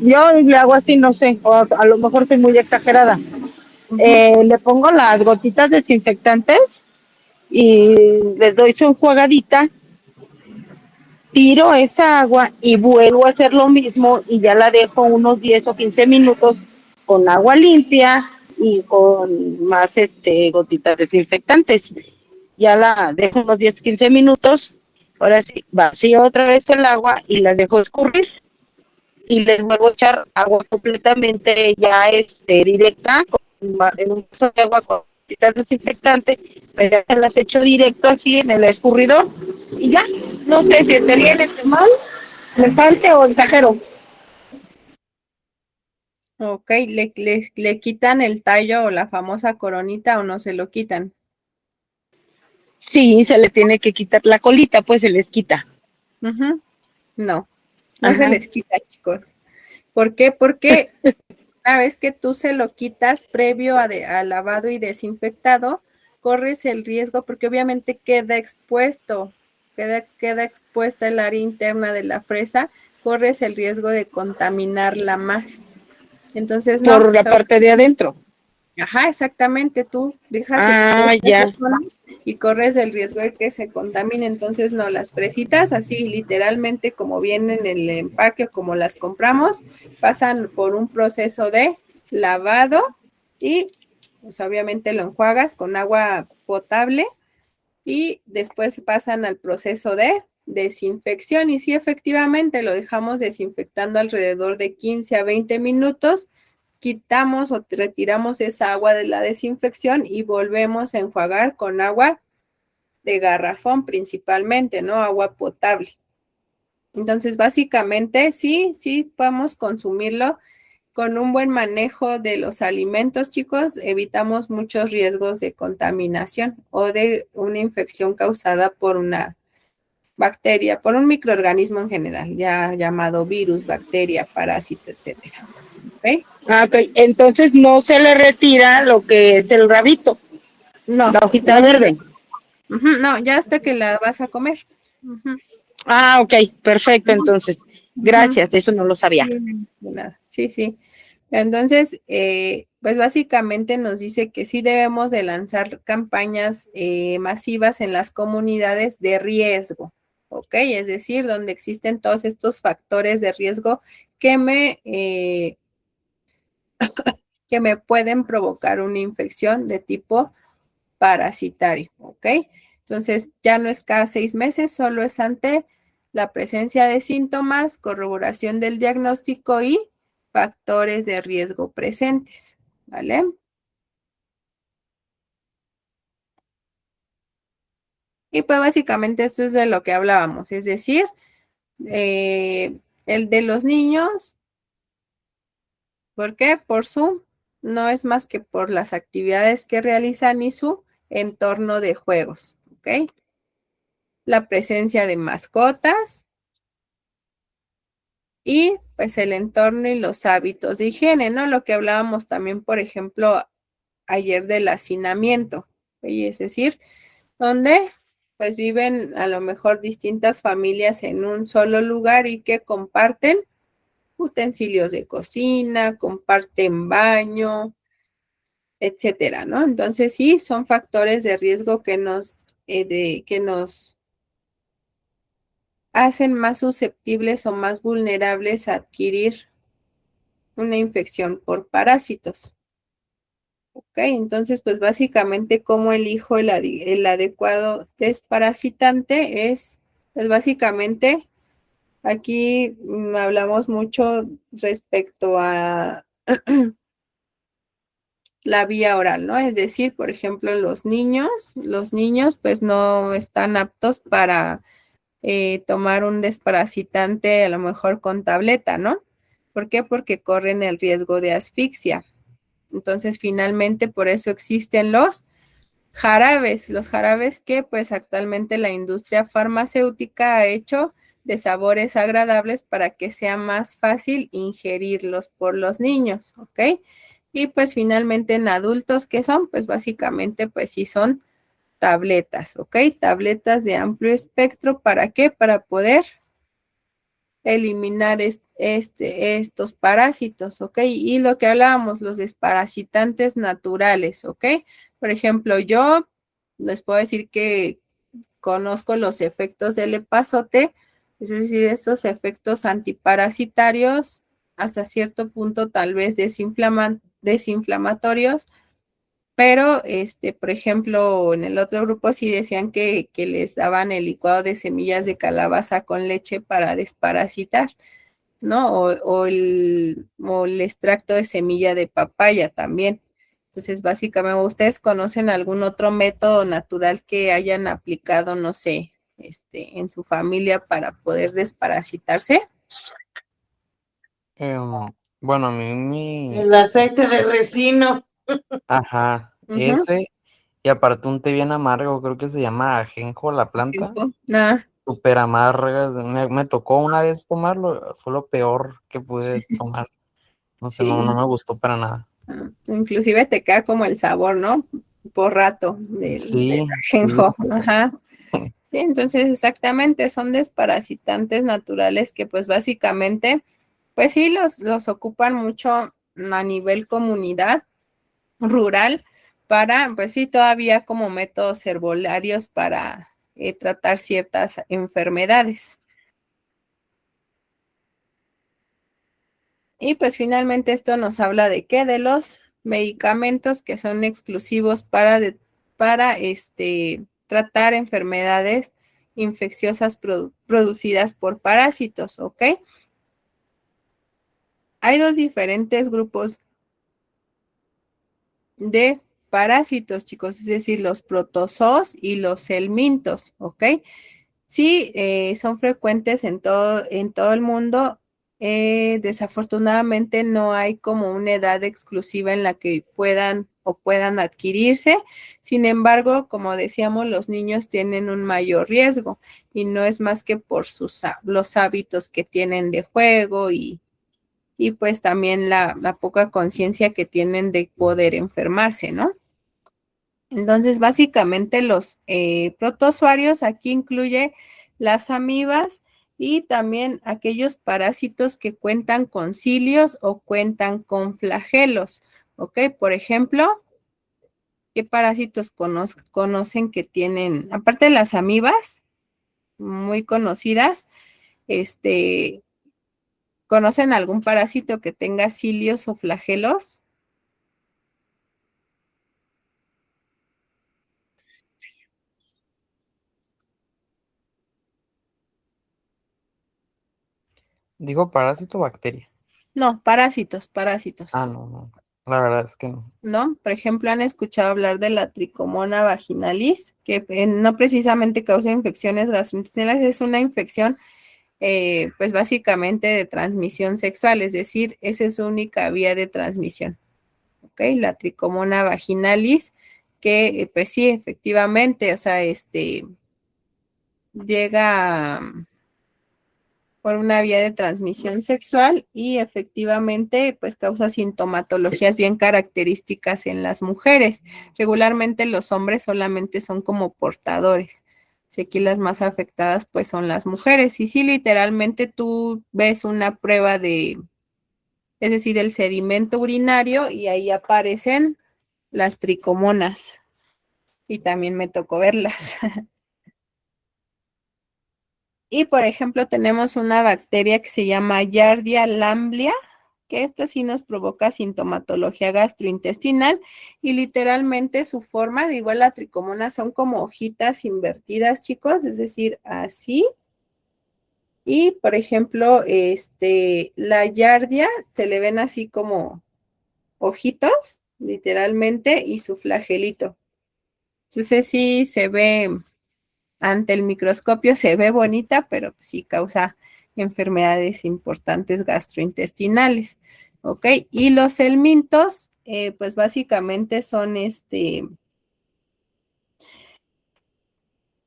Yo le hago así, no sé, o a lo mejor soy muy exagerada. ujú. Le pongo las gotitas desinfectantes y les doy su enjuagadita, tiro esa agua y vuelvo a hacer lo mismo y ya la dejo unos 10 o 15 minutos con agua limpia y con más gotitas desinfectantes. Ya la dejo unos 10 15 minutos, ahora sí, vacío otra vez el agua y la dejo escurrir y les vuelvo a echar agua completamente ya directa, en un vaso de agua con gotitas desinfectantes, pues ya se las echo directo así en el escurridor y ya, no sé si esté bien, esté mal, me falte o exagero. Ok, ¿le quitan el tallo o la famosa coronita o no se lo quitan? Sí, se le tiene que quitar la colita, pues se les quita. Ujú. No se Ajá. les quita, chicos. ¿Por qué? Porque una vez que tú se lo quitas previo a lavado y desinfectado, corres el riesgo porque obviamente queda expuesta el área interna de la fresa, corres el riesgo de contaminarla más. Entonces, no, Por la parte de adentro. Ajá, exactamente, tú dejas Ah, expuesta ya. esa zona y corres el riesgo de que se contamine. Entonces, no, las fresitas así literalmente como vienen en el empaque o como las compramos, pasan por un proceso de lavado y pues obviamente lo enjuagas con agua potable y después pasan al proceso de desinfección y sí, efectivamente lo dejamos desinfectando alrededor de 15 a 20 minutos, quitamos o retiramos esa agua de la desinfección y volvemos a enjuagar con agua de garrafón principalmente, ¿no? Agua potable. Entonces, básicamente, sí podemos consumirlo con un buen manejo de los alimentos, chicos, evitamos muchos riesgos de contaminación o de una infección causada por una bacteria, por un microorganismo en general, ya llamado virus, bacteria, parásito, etcétera. ¿Ok? Ah, ok. Entonces no se le retira lo que es el rabito, No, la hojita no, verde. no, ya hasta que la vas a comer. Ujú, Ah, ok, perfecto. Entonces, ujú. gracias, eso no lo sabía. Sí, de nada. Sí. Entonces, pues básicamente nos dice que sí debemos de lanzar campañas masivas en las comunidades de riesgo, ¿ok? Es decir, donde existen todos estos factores de riesgo que que me pueden provocar una infección de tipo parasitario, ¿ok? Entonces, ya no es cada 6 meses, solo es ante la presencia de síntomas, corroboración del diagnóstico y factores de riesgo presentes, ¿vale? Y pues básicamente esto es de lo que hablábamos, es decir, el de los niños, ¿por qué? No es más que por las actividades que realizan y su entorno de juegos, ¿ok? La presencia de mascotas y pues el entorno y los hábitos de higiene, ¿no? Lo que hablábamos también, por ejemplo, ayer del hacinamiento, ¿ok? Es decir, donde pues viven a lo mejor distintas familias en un solo lugar y que comparten utensilios de cocina, comparten baño, etcétera, ¿no? Entonces sí, son factores de riesgo que nos hacen más susceptibles o más vulnerables a adquirir una infección por parásitos. Ok, entonces pues básicamente cómo elijo el adecuado desparasitante es, pues básicamente aquí hablamos mucho respecto a la vía oral, ¿no? Es decir, por ejemplo, los niños pues no están aptos para tomar un desparasitante a lo mejor con tableta, ¿no? ¿Por qué? Porque corren el riesgo de asfixia. Entonces, finalmente, por eso existen los jarabes que pues actualmente la industria farmacéutica ha hecho de sabores agradables para que sea más fácil ingerirlos por los niños, ¿ok? Y pues finalmente en adultos, ¿qué son? Pues básicamente pues sí son tabletas, ¿ok? Tabletas de amplio espectro, ¿para qué? Para poder eliminar estos parásitos, ¿ok? Y lo que hablábamos, los desparasitantes naturales, ¿ok? Por ejemplo, yo les puedo decir que conozco los efectos del epazote, es decir, estos efectos antiparasitarios, hasta cierto punto tal vez desinflamatorios, pero, por ejemplo, en el otro grupo sí decían que les daban el licuado de semillas de calabaza con leche para desparasitar, ¿no? O el extracto de semilla de papaya también. Entonces, básicamente, ¿ustedes conocen algún otro método natural que hayan aplicado, no sé, en su familia para poder desparasitarse? Bueno, a mí mi... El aceite de resino. Ajá, Ujú. ese, y aparte un té bien amargo, creo que se llama ajenjo la planta, Ah, súper amargas, me tocó una vez tomarlo, fue lo peor que pude tomar, no sé, no sí. me gustó para nada. Inclusive te queda como el sabor, ¿no? Por rato del Sí, sí, ajenjo. Ajá. Sí, entonces exactamente son desparasitantes naturales que pues básicamente, pues sí, los ocupan mucho a nivel comunidad rural para, pues sí, todavía como métodos herbolarios para tratar ciertas enfermedades. Y pues finalmente esto nos habla de qué, de los medicamentos que son exclusivos para tratar enfermedades infecciosas producidas por parásitos, ¿ok? Hay dos diferentes grupos de parásitos, chicos, es decir, los protozoos y los helmintos, ¿ok? Sí, son frecuentes en todo el mundo. Desafortunadamente no hay como una edad exclusiva en la que puedan adquirirse. Sin embargo, como decíamos, los niños tienen un mayor riesgo y no es más que por los hábitos que tienen de juego y pues también la poca conciencia que tienen de poder enfermarse, ¿no? Entonces, básicamente los protozoarios aquí incluye las amibas y también aquellos parásitos que cuentan con cilios o cuentan con flagelos, ¿ok? Por ejemplo, ¿qué parásitos conocen que tienen, aparte de las amibas, muy conocidas, ¿conocen algún parásito que tenga cilios o flagelos? Digo parásito o bacteria. No, parásitos. No. La verdad es que no. ¿No? Por ejemplo, han escuchado hablar de la tricomona vaginalis, que no precisamente causa infecciones gastrointestinales, es una infección, pues básicamente de transmisión sexual, es decir, esa es su única vía de transmisión, ¿ok? La tricomona vaginalis, que pues sí, efectivamente, o sea, llega por una vía de transmisión sexual y efectivamente pues causa sintomatologías bien características en las mujeres. Regularmente los hombres solamente son como portadores. Si aquí las más afectadas pues son las mujeres. Y sí, literalmente tú ves una prueba es decir, el sedimento urinario y ahí aparecen las tricomonas. Y también me tocó verlas. Y por ejemplo, tenemos una bacteria que se llama Yardia lamblia, que esta sí nos provoca sintomatología gastrointestinal y literalmente su forma, de igual la tricomona, son como hojitas invertidas, chicos, es decir, así. Y por ejemplo, la Yardia se le ven así como ojitos, literalmente, y su flagelito. Entonces sí se ve ante el microscopio se ve bonita, pero pues sí causa enfermedades importantes gastrointestinales, ¿ok? Y los helmintos, pues básicamente son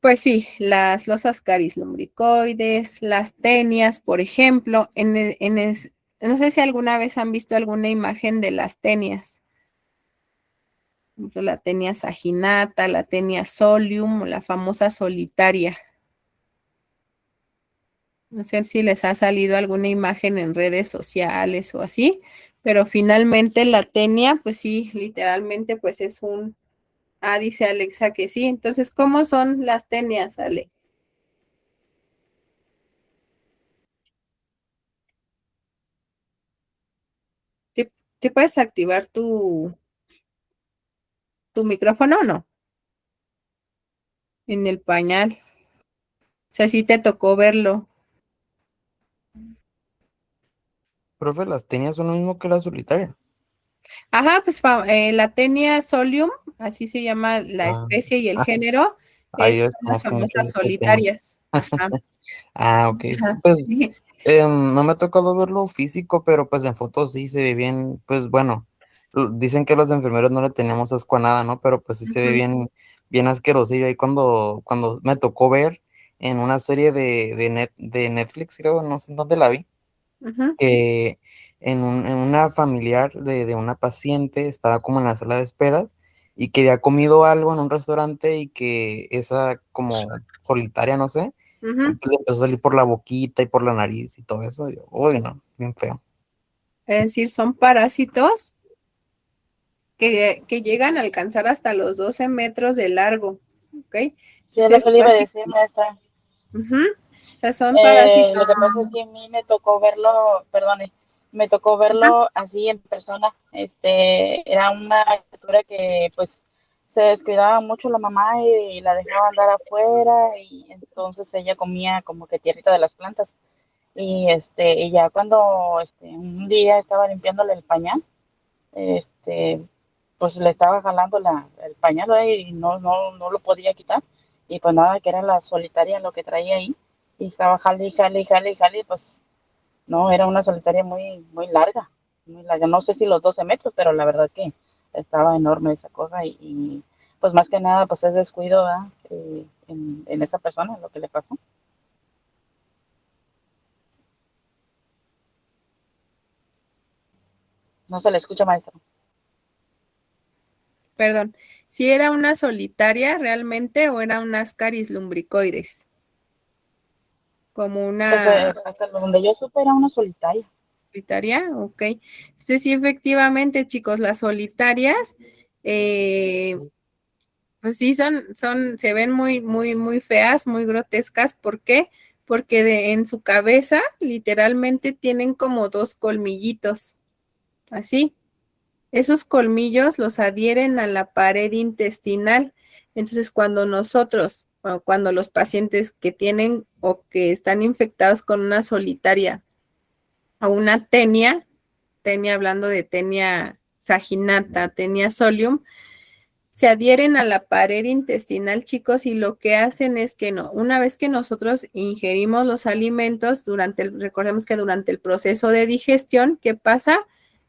pues sí, los ascaris lumbricoides, las tenias, por ejemplo, no sé si alguna vez han visto alguna imagen de las tenias, por ejemplo, la tenia saginata, la tenia solium, o la famosa solitaria. No sé si les ha salido alguna imagen en redes sociales o así, pero finalmente la tenia, pues sí, literalmente, pues es dice Alexa que sí. Entonces, ¿cómo son las tenias, Ale? ¿Sí puedes activar tu micrófono o no? En el pañal. O sea, sí te tocó verlo. Profe, las tenias son lo mismo que la solitaria. Ajá, pues la tenia solium, así se llama la Ah, especie y el ah, género, ahí son las desconozco mucho de famosas este tema. solitarias. Ajá, Ok. ajá, Pues sí. no me ha tocado verlo físico, pero pues en fotos sí se ve bien, pues bueno, dicen que los enfermeros no le tenemos asco a nada, ¿no? Pero pues sí se ve Ujú, bien, bien asquerosillo. Ahí cuando me tocó ver en una serie de Netflix, creo, no sé en dónde la vi, ujú. que en una familiar de una paciente estaba como en la sala de esperas y que había comido algo en un restaurante y que esa como solitaria, no sé, Ujú. pues le empezó a salir por la boquita y por la nariz y todo eso. Uy, no, bien feo. Es decir, son parásitos que llegan a alcanzar hasta los 12 metros de largo, ¿ok? Sí, es lo que Entonces, le iba a decir, maestra. O sea, son parásitos. Lo que pasa es que a mí me tocó verlo, perdone, me tocó verlo así en persona. Era una criatura que pues se descuidaba mucho la mamá y la dejaba andar afuera y entonces ella comía como que tierrita de las plantas. Y ya cuando un día estaba limpiándole el pañal, este, pues le estaba jalando el pañal y no lo podía quitar. Y pues nada, que era la solitaria lo que traía ahí. Y estaba jale, y jale, y jale, y jale, y pues no, era una solitaria muy, muy larga, muy larga. No sé si los 12 metros, pero la verdad que estaba enorme esa cosa pues más que nada pues es descuido, ¿verdad? En esa persona lo que le pasó. No se le escucha, maestro. Perdón, si era una solitaria realmente o era un Ascaris lumbricoides, como Pues una hasta donde yo supe era una solitaria. solitaria, ok. Entonces sí, efectivamente, chicos, las solitarias, pues sí, se ven muy, muy, muy feas, muy grotescas. ¿Por qué? Porque en su cabeza literalmente tienen como dos colmillitos, así. Esos colmillos los adhieren a la pared intestinal. Entonces, cuando los pacientes que tienen o que están infectados con una solitaria o una tenia hablando de tenia saginata, tenia solium, se adhieren a la pared intestinal, chicos, y lo que hacen es que una vez que nosotros ingerimos los alimentos, recordemos que durante el proceso de digestión, ¿qué pasa?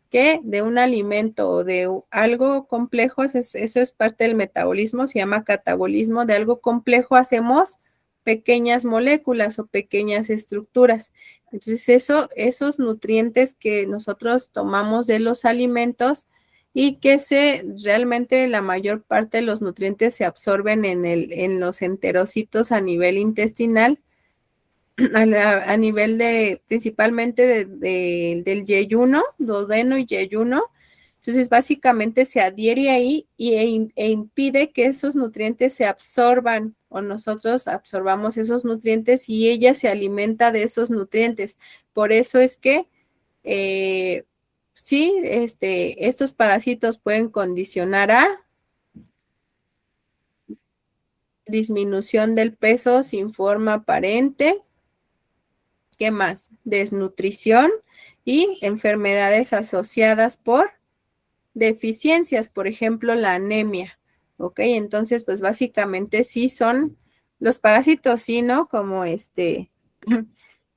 Que de un alimento o de algo complejo, eso es parte del metabolismo, se llama catabolismo, de algo complejo hacemos pequeñas moléculas o pequeñas estructuras. Entonces, esos nutrientes que nosotros tomamos de los alimentos y que realmente la mayor parte de los nutrientes se absorben en los enterocitos a nivel intestinal, a nivel principalmente del yeyuno, duodeno y yeyuno. Entonces, básicamente se adhiere ahí e impide que esos nutrientes se absorban o nosotros absorbamos esos nutrientes y ella se alimenta de esos nutrientes. Por eso es que sí, estos parásitos pueden condicionar a disminución del peso sin forma aparente. ¿Qué más? Desnutrición y enfermedades asociadas por deficiencias, por ejemplo, la anemia. ¿Ok? Entonces, pues básicamente sí son los parásitos, sí, ¿no? Como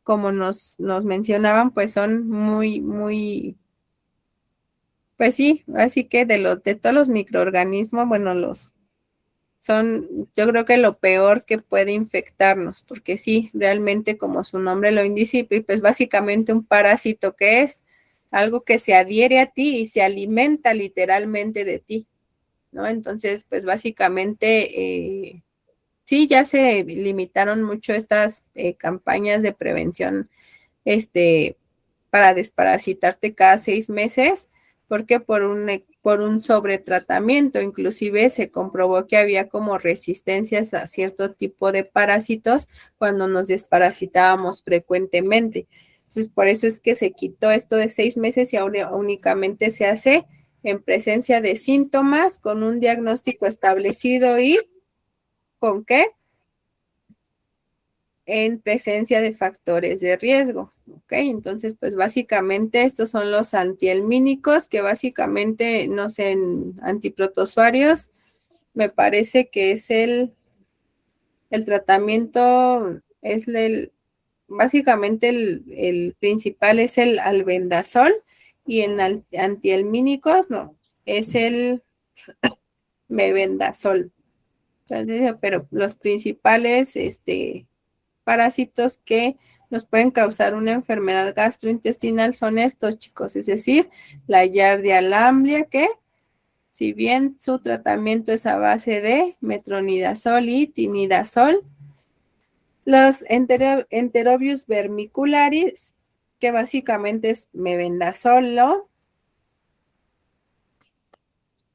como nos mencionaban, pues son muy, muy, pues sí, así que de todos los microorganismos, bueno, yo creo que lo peor que puede infectarnos, porque sí, realmente como su nombre lo indica, y pues básicamente un parásito que es algo que se adhiere a ti y se alimenta literalmente de ti, ¿no? Entonces, pues básicamente, sí, ya se limitaron mucho estas campañas de prevención, para desparasitarte cada 6 meses, porque por un sobretratamiento, inclusive se comprobó que había como resistencias a cierto tipo de parásitos cuando nos desparasitábamos frecuentemente. Entonces, por eso es que se quitó esto de 6 meses y ahora únicamente se hace en presencia de síntomas, con un diagnóstico establecido y ¿con qué? En presencia de factores de riesgo. ¿Ok? Entonces, pues básicamente estos son los antihelmínicos, que básicamente, no sé, en antiprotozoarios, me parece que es el tratamiento, básicamente el principal es el albendazol, y en antihelmínicos, no, es el mebendazol. Entonces, pero los principales, parásitos que nos pueden causar una enfermedad gastrointestinal son estos, chicos, es decir, la Yardia lamblia, que si bien su tratamiento es a base de metronidazol y tinidazol, los Enterobius vermicularis, que básicamente es mebendazolo,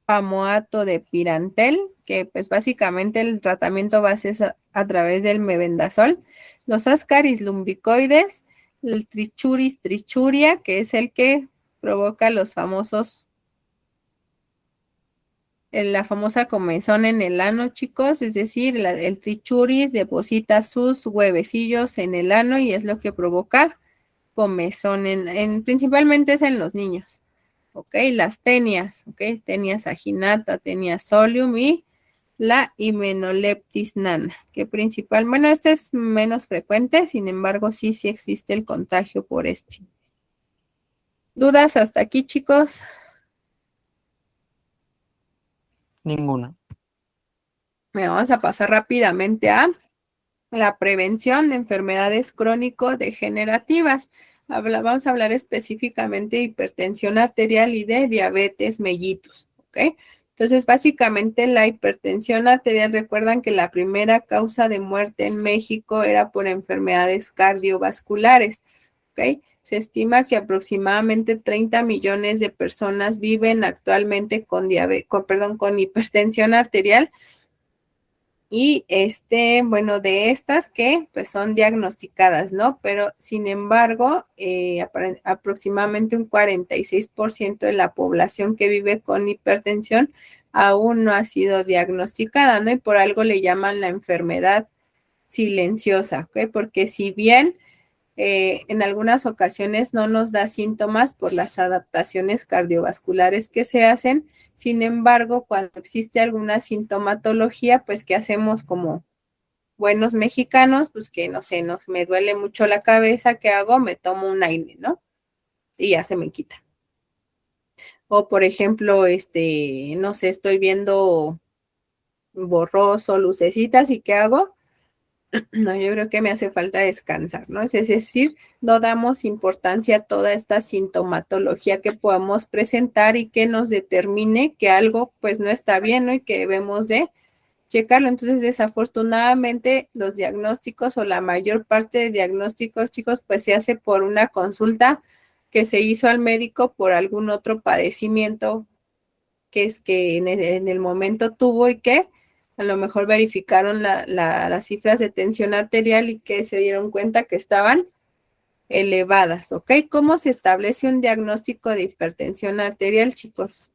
famoato de pirantel, que pues básicamente el tratamiento va a ser a través del mebendazol, los ascaris lumbricoides, el trichuris trichuria, que es el que provoca los famosos, la famosa comezón en el ano, chicos, es decir, el trichuris deposita sus huevecillos en el ano y es lo que provoca comezón, principalmente es en los niños. Ok, las tenias, ok, tenia saginata, tenia solium y la Hymenopteris nana, que bueno, este es menos frecuente, sin embargo, sí existe el contagio por este. ¿Dudas hasta aquí, chicos? Ninguna. Vamos a pasar rápidamente a la prevención de enfermedades crónico-degenerativas. Vamos a hablar específicamente de hipertensión arterial y de diabetes mellitus, ¿ok? Entonces, básicamente la hipertensión arterial, recuerdan que la primera causa de muerte en México era por enfermedades cardiovasculares, ¿ok? Se estima que aproximadamente 30 millones de personas viven actualmente con hipertensión arterial. Y bueno, de estas que pues son diagnosticadas, ¿no? Pero sin embargo, aproximadamente un 46% de la población que vive con hipertensión aún no ha sido diagnosticada, ¿no? Y por algo le llaman la enfermedad silenciosa, ¿ok? Porque si bien en algunas ocasiones no nos da síntomas por las adaptaciones cardiovasculares que se hacen. Sin embargo, cuando existe alguna sintomatología, pues ¿qué hacemos como buenos mexicanos? Pues que no sé, me duele mucho la cabeza, ¿qué hago? Me tomo un aire, ¿no? Y ya se me quita. O por ejemplo, no sé, estoy viendo borroso, lucecitas, ¿y qué hago? No, yo creo que me hace falta descansar, ¿no? Es decir, no damos importancia a toda esta sintomatología que podamos presentar y que nos determine que algo pues no está bien, ¿no? Y que debemos de checarlo. Entonces, desafortunadamente, los diagnósticos o la mayor parte de diagnósticos, chicos, pues se hace por una consulta que se hizo al médico por algún otro padecimiento que es que en el momento tuvo y que a lo mejor verificaron las cifras de tensión arterial y que se dieron cuenta que estaban elevadas, ¿ok? ¿Cómo se establece un diagnóstico de hipertensión arterial, chicos?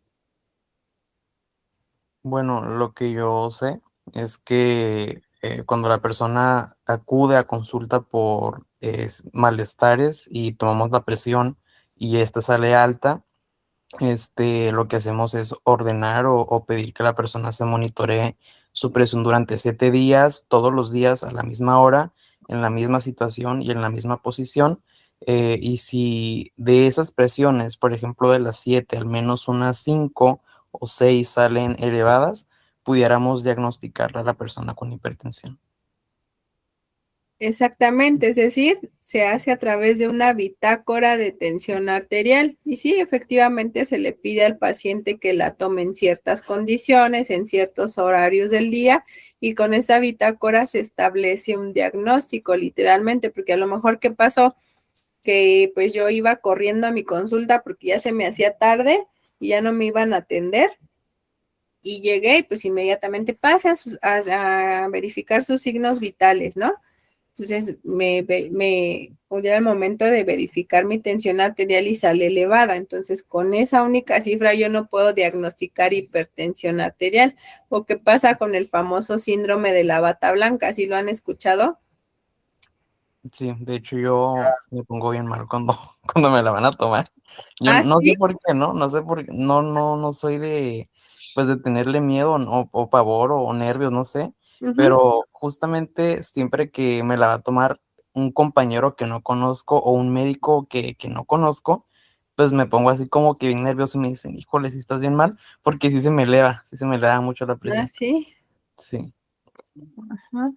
Bueno, lo que yo sé es que cuando la persona acude a consulta por malestares y tomamos la presión y esta sale alta, lo que hacemos es ordenar o pedir que la persona se monitoree su presión durante 7 días, todos los días a la misma hora, en la misma situación y en la misma posición. Y si de esas presiones, por ejemplo, de las 7, al menos unas 5 o 6 salen elevadas, pudiéramos diagnosticarle a la persona con hipertensión. Exactamente, es decir, se hace a través de una bitácora de tensión arterial y sí, efectivamente se le pide al paciente que la tome en ciertas condiciones, en ciertos horarios del día y con esa bitácora se establece un diagnóstico literalmente, porque a lo mejor ¿qué pasó? Que pues yo iba corriendo a mi consulta porque ya se me hacía tarde y ya no me iban a atender y llegué y pues inmediatamente pase a verificar sus signos vitales, ¿no? Entonces, llega el momento de verificar mi tensión arterial y sale elevada. Entonces, con esa única cifra yo no puedo diagnosticar hipertensión arterial. ¿O qué pasa con el famoso síndrome de la bata blanca? ¿Sí lo han escuchado? Sí, de hecho yo me pongo bien mal cuando, cuando me la van a tomar. Yo Ah, no sé sí. por qué, ¿no? No sé por qué, no soy de, pues de tenerle miedo o pavor o nervios, no sé, pero justamente siempre que me la va a tomar un compañero que no conozco o un médico que no conozco, pues me pongo así como que bien nervioso y me dicen, híjole, si estás bien mal, porque sí se me eleva mucho la Ah, presión. sí. Sí. Ajá.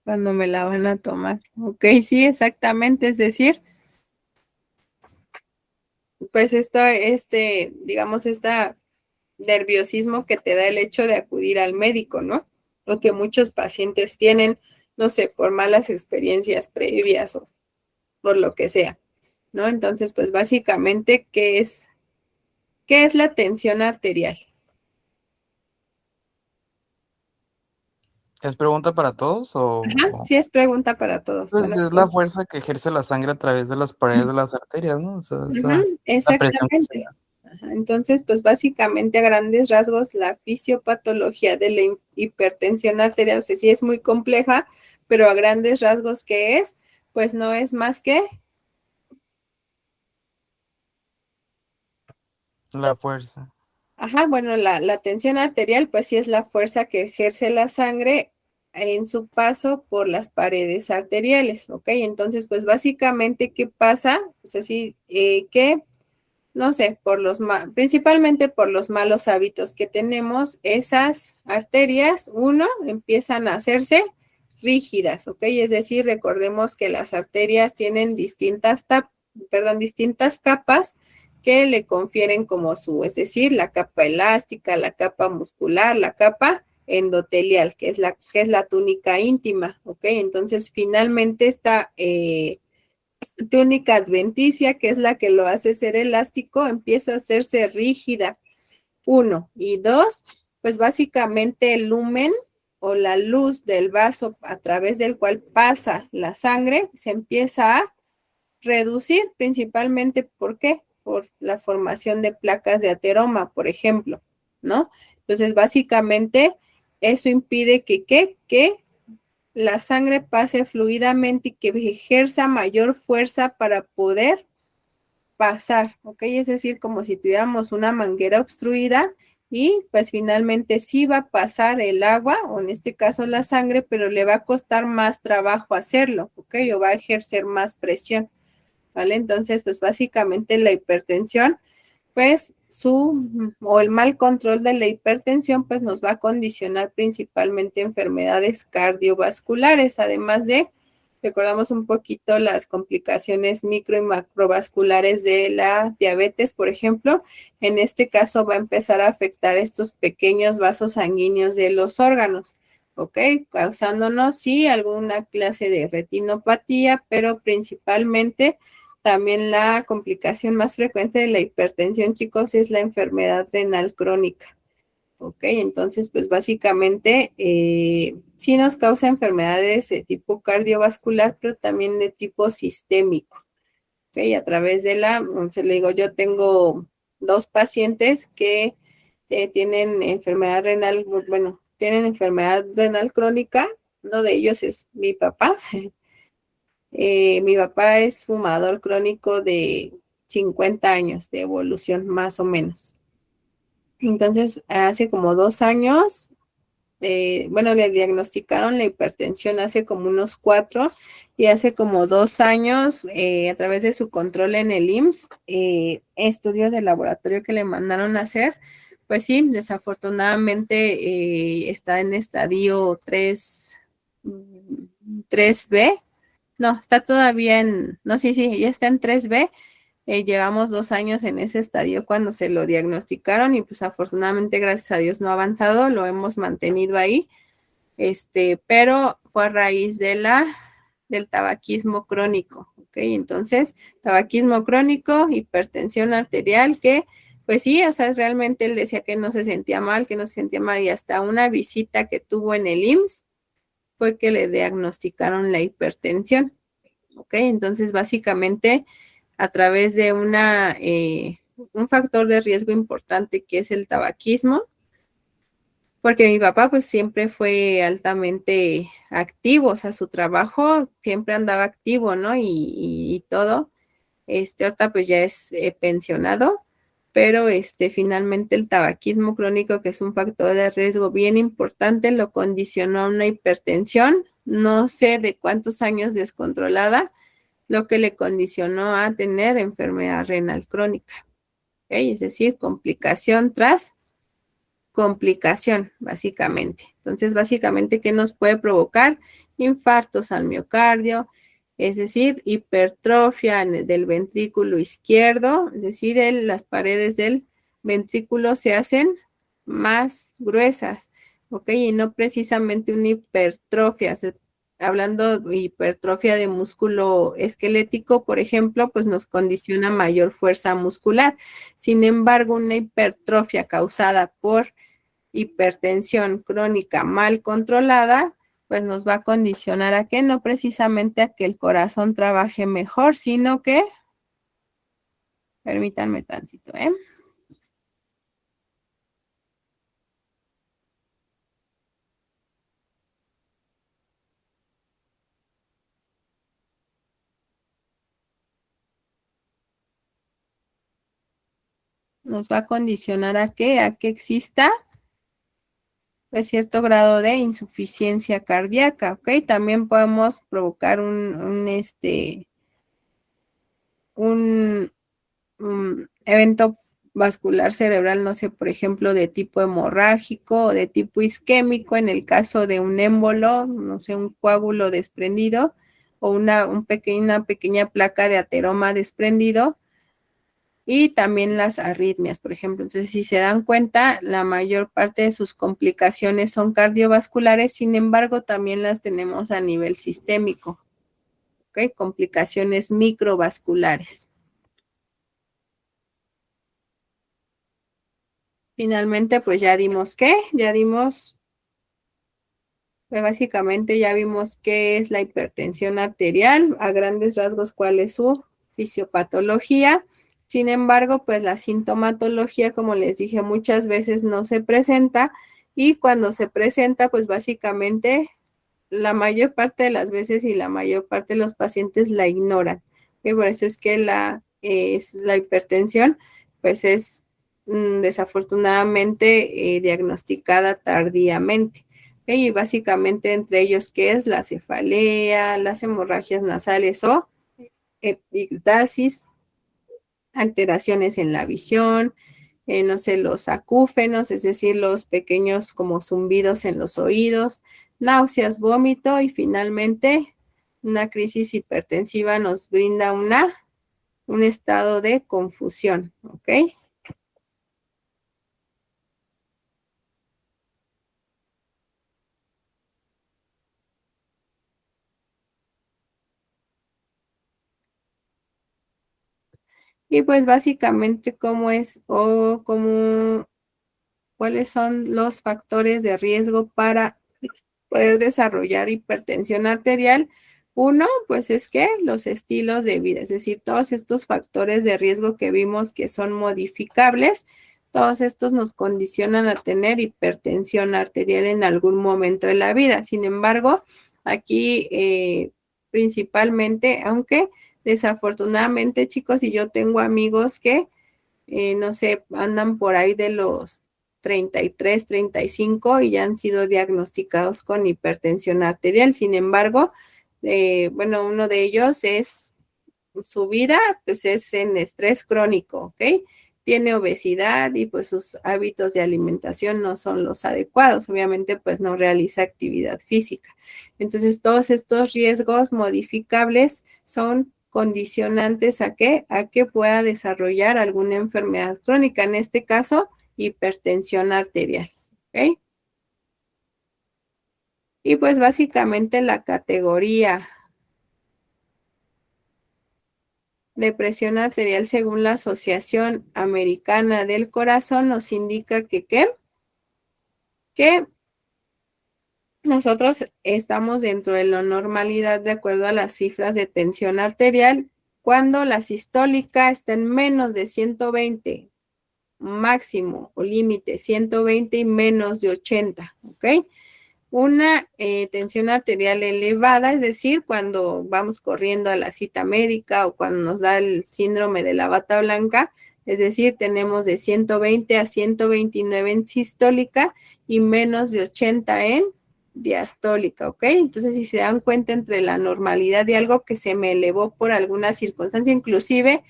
Cuando me la van a tomar. Ok, sí, exactamente. Es decir, pues digamos, nerviosismo que te da el hecho de acudir al médico, ¿no? Lo que muchos pacientes tienen, no sé, por malas experiencias previas o por lo que sea, ¿no? Entonces, pues básicamente, ¿qué es la tensión arterial? ¿Es pregunta para todos Ajá, sí es pregunta para todos. pues Para es la todos. fuerza que ejerce la sangre a través de las paredes de las arterias, ¿no? O sea, Ujú, esa presión que se exactamente. da. Ajá, entonces, pues básicamente a grandes rasgos la fisiopatología de la hipertensión arterial, o sea, sí es muy compleja, pero a grandes rasgos, ¿qué es? Pues no es más que, La fuerza. ajá, bueno, la tensión arterial, pues sí es la fuerza que ejerce la sangre en su paso por las paredes arteriales, ¿ok? Entonces, pues básicamente, ¿qué pasa? O sea, sí, que no sé, principalmente por los malos hábitos que tenemos, esas arterias, uno, empiezan a hacerse rígidas, ¿ok? Es decir, recordemos que las arterias tienen distintas capas que le confieren como es decir, la capa elástica, la capa muscular, la capa endotelial, que es la túnica íntima, ¿ok? Entonces, finalmente esta túnica adventicia, que es la que lo hace ser elástico, empieza a hacerse rígida. Uno. Y dos, pues básicamente el lumen o la luz del vaso a través del cual pasa la sangre se empieza a reducir, principalmente, ¿por qué? Por la formación de placas de ateroma, por ejemplo, ¿no? Entonces, básicamente, eso impide que la sangre pase fluidamente y que ejerza mayor fuerza para poder pasar, ¿ok? Es decir, como si tuviéramos una manguera obstruida y pues finalmente sí va a pasar el agua, o en este caso la sangre, pero le va a costar más trabajo hacerlo, ¿ok? O va a ejercer más presión, ¿vale? Entonces, pues básicamente la hipertensión pues o el mal control de la hipertensión, pues nos va a condicionar principalmente enfermedades cardiovasculares, además de, recordamos un poquito las complicaciones micro y macrovasculares de la diabetes, por ejemplo, en este caso va a empezar a afectar estos pequeños vasos sanguíneos de los órganos, ¿ok? Causándonos, sí, alguna clase de retinopatía, pero principalmente también la complicación más frecuente de la hipertensión, chicos, es la enfermedad renal crónica. ¿Ok? Entonces, pues básicamente sí nos causa enfermedades de tipo cardiovascular, pero también de tipo sistémico. ¿Ok? A través de se le digo, yo tengo dos pacientes que tienen enfermedad renal, bueno, tienen enfermedad renal crónica. Uno de ellos es mi papá. Mi papá es fumador crónico de 50 años de evolución, más o menos. Entonces, hace como 2 años, bueno, le diagnosticaron la hipertensión hace como unos 4 y hace como 2 años, a través de su control en el IMSS, estudios de laboratorio que le mandaron a hacer, pues sí, desafortunadamente está en estadio 3B. No, está todavía no, sí, ya está en 3B. Llevamos 2 años en ese estadio cuando se lo diagnosticaron y pues afortunadamente, gracias a Dios, no ha avanzado, lo hemos mantenido ahí, pero fue a raíz del tabaquismo crónico, ¿ok? Entonces, tabaquismo crónico, hipertensión arterial, que pues sí, o sea, realmente él decía que no se sentía mal, y hasta una visita que tuvo en el IMSS fue que le diagnosticaron la hipertensión. ¿Ok? Entonces, básicamente, a través de un factor de riesgo importante que es el tabaquismo, porque mi papá pues siempre fue altamente activo, o sea, su trabajo siempre andaba activo, ¿no? Y todo. Ahorita pues ya es pensionado, pero finalmente el tabaquismo crónico, que es un factor de riesgo bien importante, lo condicionó a una hipertensión, no sé de cuántos años descontrolada, lo que le condicionó a tener enfermedad renal crónica, ¿ok? Es decir, complicación tras complicación, básicamente. Entonces, básicamente, ¿qué nos puede provocar? Infartos al miocardio, es decir, hipertrofia del ventrículo izquierdo, es decir, las paredes del ventrículo se hacen más gruesas, ¿ok? Y no precisamente una hipertrofia, hablando de hipertrofia de músculo esquelético, por ejemplo, pues nos condiciona mayor fuerza muscular. Sin embargo, una hipertrofia causada por hipertensión crónica mal controlada, pues nos va a condicionar a que no precisamente a que el corazón trabaje mejor, sino que, permítanme tantito, nos va a condicionar a que exista pues, cierto grado de insuficiencia cardíaca, ¿ok? También podemos provocar un evento vascular cerebral, no sé, por ejemplo, de tipo hemorrágico o de tipo isquémico, en el caso de un émbolo, no sé, un coágulo desprendido o una pequeña placa de ateroma desprendido, y también las arritmias, por ejemplo. Entonces, si se dan cuenta, la mayor parte de sus complicaciones son cardiovasculares, sin embargo, también las tenemos a nivel sistémico, ¿ok? Complicaciones microvasculares. Finalmente, pues ya dimos pues básicamente ya vimos qué es la hipertensión arterial, a grandes rasgos cuál es su fisiopatología. Sin embargo, pues la sintomatología, como les dije, muchas veces no se presenta, y cuando se presenta, pues básicamente la mayor parte de las veces y la mayor parte de los pacientes la ignoran. Y por eso es que la hipertensión, pues es desafortunadamente diagnosticada tardíamente. Y básicamente entre ellos, ¿qué es? La cefalea, las hemorragias nasales o epistaxis, alteraciones en la visión, no sé, los acúfenos, es decir, los pequeños como zumbidos en los oídos, náuseas, vómito, y finalmente una crisis hipertensiva nos brinda un estado de confusión, ¿ok? Y pues básicamente cuáles son los factores de riesgo para poder desarrollar hipertensión arterial. Uno, pues es que los estilos de vida, es decir, todos estos factores de riesgo que vimos que son modificables, todos estos nos condicionan a tener hipertensión arterial en algún momento de la vida. Sin embargo, aquí principalmente, aunque desafortunadamente, chicos, y yo tengo amigos que, no sé, andan por ahí de los 33, 35 y ya han sido diagnosticados con hipertensión arterial. Sin embargo, bueno, uno de ellos es su vida, pues es en estrés crónico, ¿ok? Tiene obesidad y pues sus hábitos de alimentación no son los adecuados. Obviamente, pues no realiza actividad física. Entonces, todos estos riesgos modificables son condicionantes a qué? A que pueda desarrollar alguna enfermedad crónica, en este caso, hipertensión arterial, ¿ok? Y pues básicamente la categoría de presión arterial según la Asociación Americana del Corazón nos indica que nosotros estamos dentro de la normalidad de acuerdo a las cifras de tensión arterial cuando la sistólica está en menos de 120, máximo o límite 120 y menos de 80, ¿ok? Una tensión arterial elevada, es decir, cuando vamos corriendo a la cita médica o cuando nos da el síndrome de la bata blanca, es decir, tenemos de 120 a 129 en sistólica y menos de 80 en diastólica, ¿ok? Entonces, si se dan cuenta entre la normalidad de algo que se me elevó por alguna circunstancia, inclusive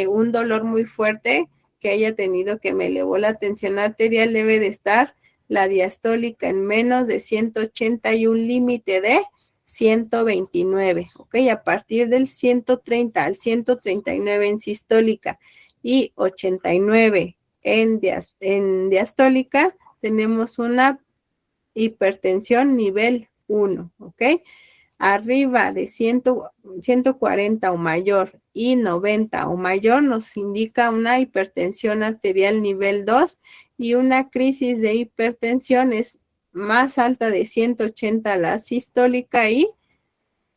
un dolor muy fuerte que haya tenido que me elevó la tensión arterial, debe de estar la diastólica en menos de 180 y un límite de 129, ¿ok? A partir del 130 al 139 en sistólica y 89 en diastólica, tenemos una hipertensión nivel 1, ¿ok? arriba de 140 o mayor y 90 o mayor nos indica una hipertensión arterial nivel 2 y una crisis de hipertensión es más alta de 180 la sistólica y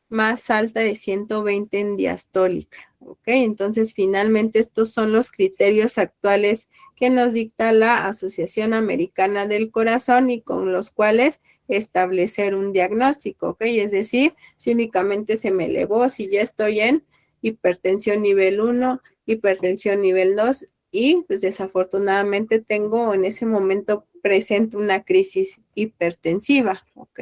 más alta de 120 en diastólica. ¿Ok? Entonces, finalmente, estos son los criterios actuales que nos dicta la Asociación Americana del Corazón y con los cuales establecer un diagnóstico. ¿Ok? Es decir, si únicamente se me elevó, si ya estoy en hipertensión nivel 1, hipertensión nivel 2 y pues desafortunadamente tengo en ese momento presente una crisis hipertensiva. ¿Ok?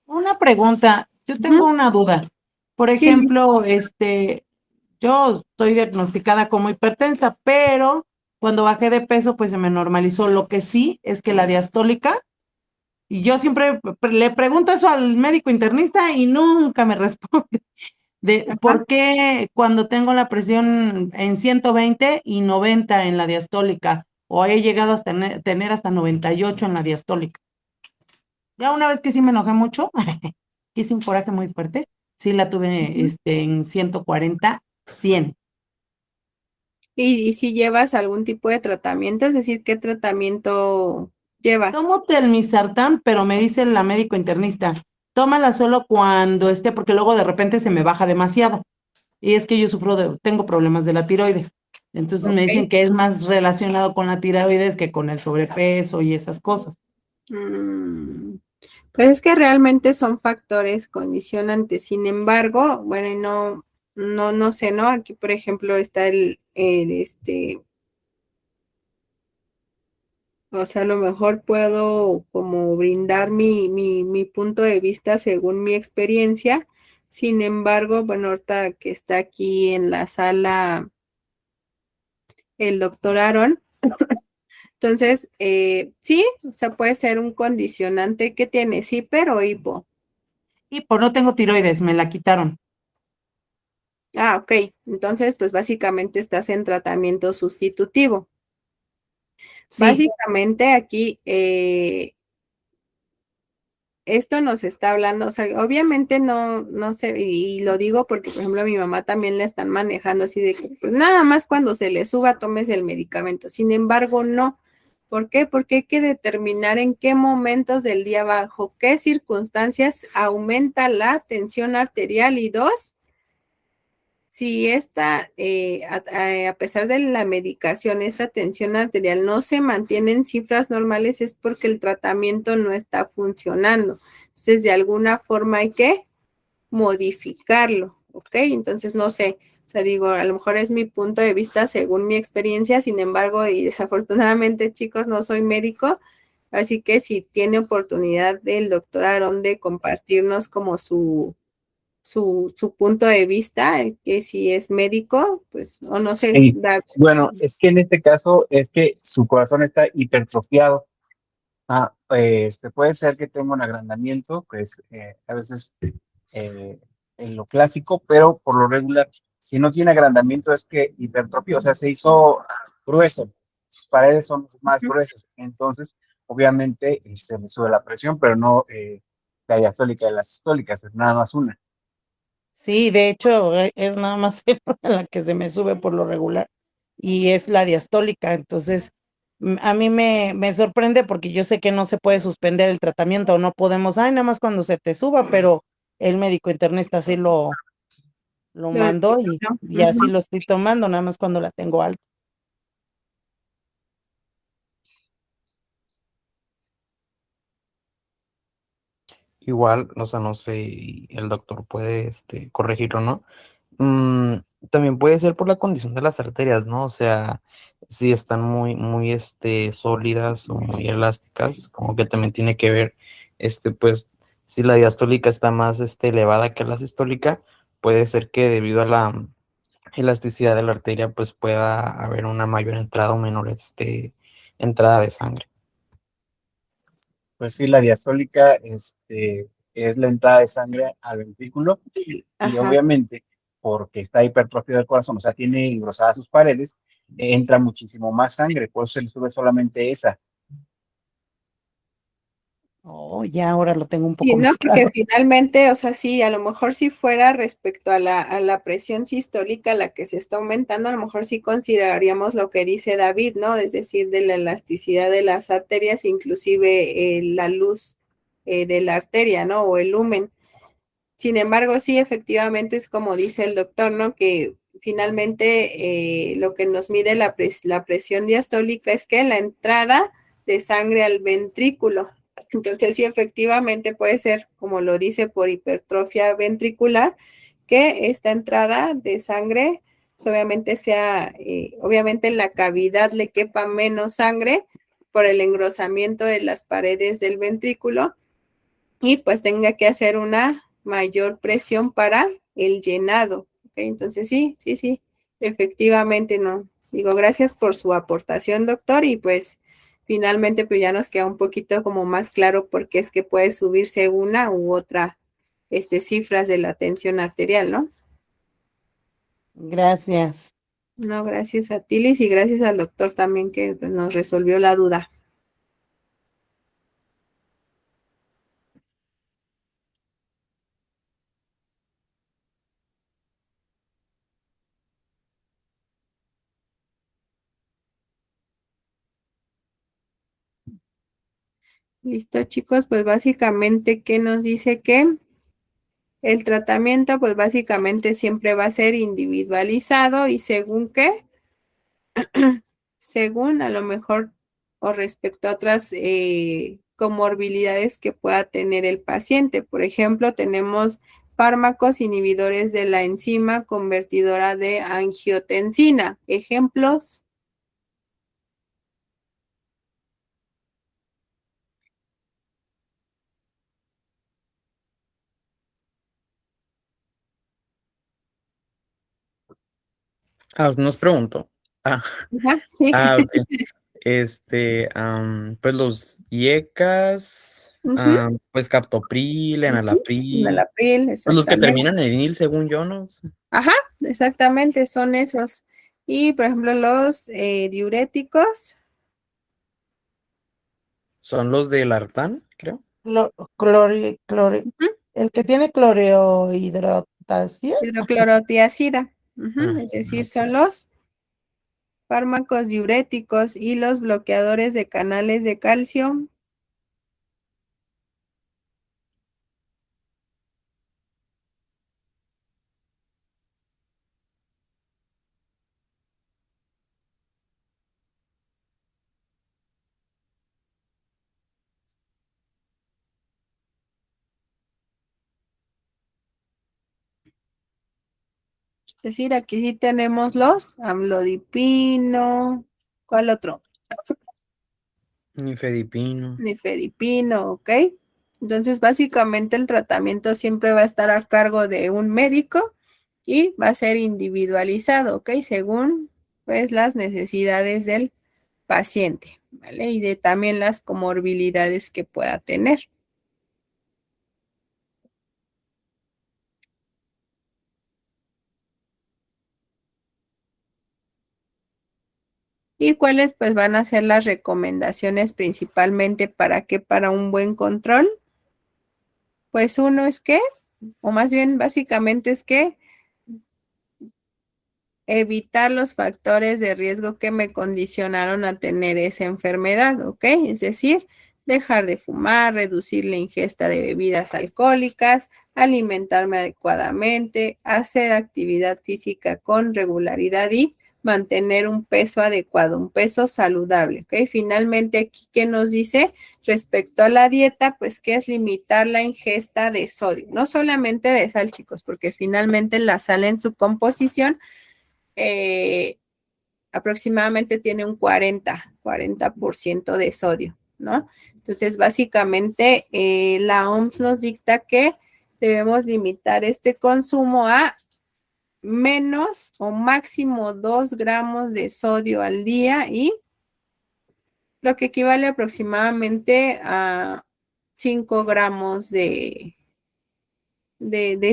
Una pregunta, yo tengo una duda. Por Sí, ejemplo, yo estoy diagnosticada como hipertensa, pero cuando bajé de peso, pues se me normalizó. Lo que sí es que la diastólica, y yo siempre le pregunto eso al médico internista y nunca me responde de ajá. por qué cuando tengo la presión en 120 y 90 en la diastólica, o he llegado hasta tener hasta 98 en la diastólica. Ya una vez que sí me enojé mucho, hice un coraje muy fuerte, sí la tuve Ujú. en 140, 100. Y si llevas algún tipo de tratamiento, es decir, ¿qué tratamiento llevas? Tomo telmisartán, pero me dice la médico internista, tómala solo cuando esté, porque luego de repente se me baja demasiado. Y es que yo tengo problemas de la tiroides. Entonces me dicen Ok. que es más relacionado con la tiroides que con el sobrepeso y esas cosas. Mm, pues es que realmente son factores condicionantes. Sin embargo, bueno, y no sé, ¿no? Aquí, por ejemplo, está o sea, a lo mejor puedo como brindar mi punto de vista según mi experiencia. Sin embargo, bueno, ahorita que está aquí en la sala el doctor Aaron, entonces, sí, o sea, puede ser un condicionante que tiene hiper o hipo. Y por no tengo tiroides, me la quitaron. Ah, ok. Entonces, pues básicamente estás en tratamiento sustitutivo. Sí, Básicamente aquí, esto nos está hablando, o sea, obviamente no sé, y lo digo porque, por ejemplo, a mi mamá también le están manejando así de que, pues nada más cuando se le suba, tomes el medicamento. Sin embargo, no. ¿Por qué? Porque hay que determinar en qué momentos del día, bajo qué circunstancias aumenta la tensión arterial y dos, si esta, a pesar de la medicación, esta tensión arterial no se mantiene en cifras normales, es porque el tratamiento no está funcionando. Entonces, de alguna forma hay que modificarlo, ¿ok? Entonces, no sé, o sea, digo, a lo mejor es mi punto de vista según mi experiencia, sin embargo, y desafortunadamente, chicos, no soy médico, así que si tiene oportunidad del doctor Aarón de compartirnos como su punto de vista, el que si es médico, pues, o no sé, Sí, bueno, es que en este caso es que su corazón está hipertrofiado. Puede ser que tenga un agrandamiento, pues a veces eh, en lo clásico, pero por lo regular, si no tiene agrandamiento es que hipertrofia, o sea, se hizo grueso, sus paredes son más gruesas, entonces obviamente se le sube la presión, pero no la diastólica y la sistólica, es nada más una. sí, de hecho es nada más la que se me sube por lo regular y es la diastólica. Entonces, a mí me sorprende porque yo sé que no se puede suspender el tratamiento o no podemos, ay, nada más cuando se te suba, pero el médico internista sí lo lo mandó determinó. y así lo estoy tomando, nada más cuando la tengo alta. Igual, o sea, no sé, y el doctor puede, corregirlo, ¿no? Mm, también puede ser por la condición de las arterias, ¿no? O sea, si están muy, sólidas o muy elásticas, como que también tiene que ver, pues, si la diastólica está más, elevada que la sistólica, puede ser que debido a la elasticidad de la arteria, pues, pueda haber una mayor entrada o menor, entrada de sangre. Pues sí, la diastólica es la entrada de sangre al ventrículo y Ajá. obviamente porque está hipertrofiado el corazón, o sea, tiene engrosadas sus paredes, entra muchísimo más sangre, por eso se le sube solamente esa. Oh, ya ahora lo tengo un Sí, poco ¿no? más Porque claro. finalmente, o sea, sí, a lo mejor si fuera respecto a la presión sistólica, la que se está aumentando, a lo mejor sí consideraríamos lo que dice David, ¿no? Es decir, de la elasticidad de las arterias, inclusive la luz de la arteria, ¿no? O el lumen. Sin embargo, sí, efectivamente es como dice el doctor, ¿no? Que finalmente lo que nos mide la presión diastólica es que la entrada de sangre al ventrículo. Entonces, sí, efectivamente puede ser, como lo dice, por hipertrofia ventricular, que esta entrada de sangre, pues, obviamente sea, obviamente en la cavidad le quepa menos sangre por el engrosamiento de las paredes del ventrículo y pues tenga que hacer una mayor presión para el llenado. ¿Okay? Entonces, sí, efectivamente no. Digo, gracias por su aportación, doctor, y pues finalmente pues ya nos queda un poquito como más claro por qué es que puede subirse una u otra cifras de la tensión arterial, ¿no? Gracias. No, gracias a Tilis y gracias al doctor también que pues, nos resolvió la duda. Listo, chicos, pues básicamente, ¿qué nos dice que el tratamiento, pues básicamente siempre va a ser individualizado y según qué, según a lo mejor o respecto a otras comorbilidades que pueda tener el paciente. Por ejemplo, tenemos fármacos inhibidores de la enzima convertidora de angiotensina. Ejemplos. Nos pregunto. Ah, Ajá, sí. ok. Pues los IECAS, Ujú, pues captopril, ujú. enalapril, Enalapril, pues los que exactamente. terminan en nil, según yo, ¿no? Ajá, exactamente, son esos. Y por ejemplo, los diuréticos. Son los del Artán, creo. Ujú. El que tiene clorhidratasia. Hidroclorotiazida, ujú, Ah, es decir, ok. son los fármacos diuréticos y los bloqueadores de canales de calcio. Es decir, aquí sí tenemos los amlodipino, ¿cuál otro? Nifedipino. Nifedipino, ¿ok? Entonces, básicamente el tratamiento siempre va a estar a cargo de un médico y va a ser individualizado, ¿ok? Según, pues, las necesidades del paciente, ¿vale? Y de también las comorbilidades que pueda tener. ¿Y cuáles pues van a ser las recomendaciones principalmente para qué? Para un buen control. Pues uno es que, o más bien básicamente es que evitar los factores de riesgo que me condicionaron a tener esa enfermedad, ¿ok? Es decir, dejar de fumar, reducir la ingesta de bebidas alcohólicas, alimentarme adecuadamente, hacer actividad física con regularidad y mantener un peso adecuado, un peso saludable, ¿ok? Finalmente, aquí, ¿qué nos dice respecto a la dieta? Pues que es limitar la ingesta de sodio, no solamente de sal, chicos, porque finalmente la sal en su composición eh, aproximadamente tiene un 40% de sodio, ¿no? Entonces, básicamente, la OMS nos dicta que debemos limitar este consumo a menos o máximo 2 gramos de sodio al día y lo que equivale aproximadamente a 5 gramos de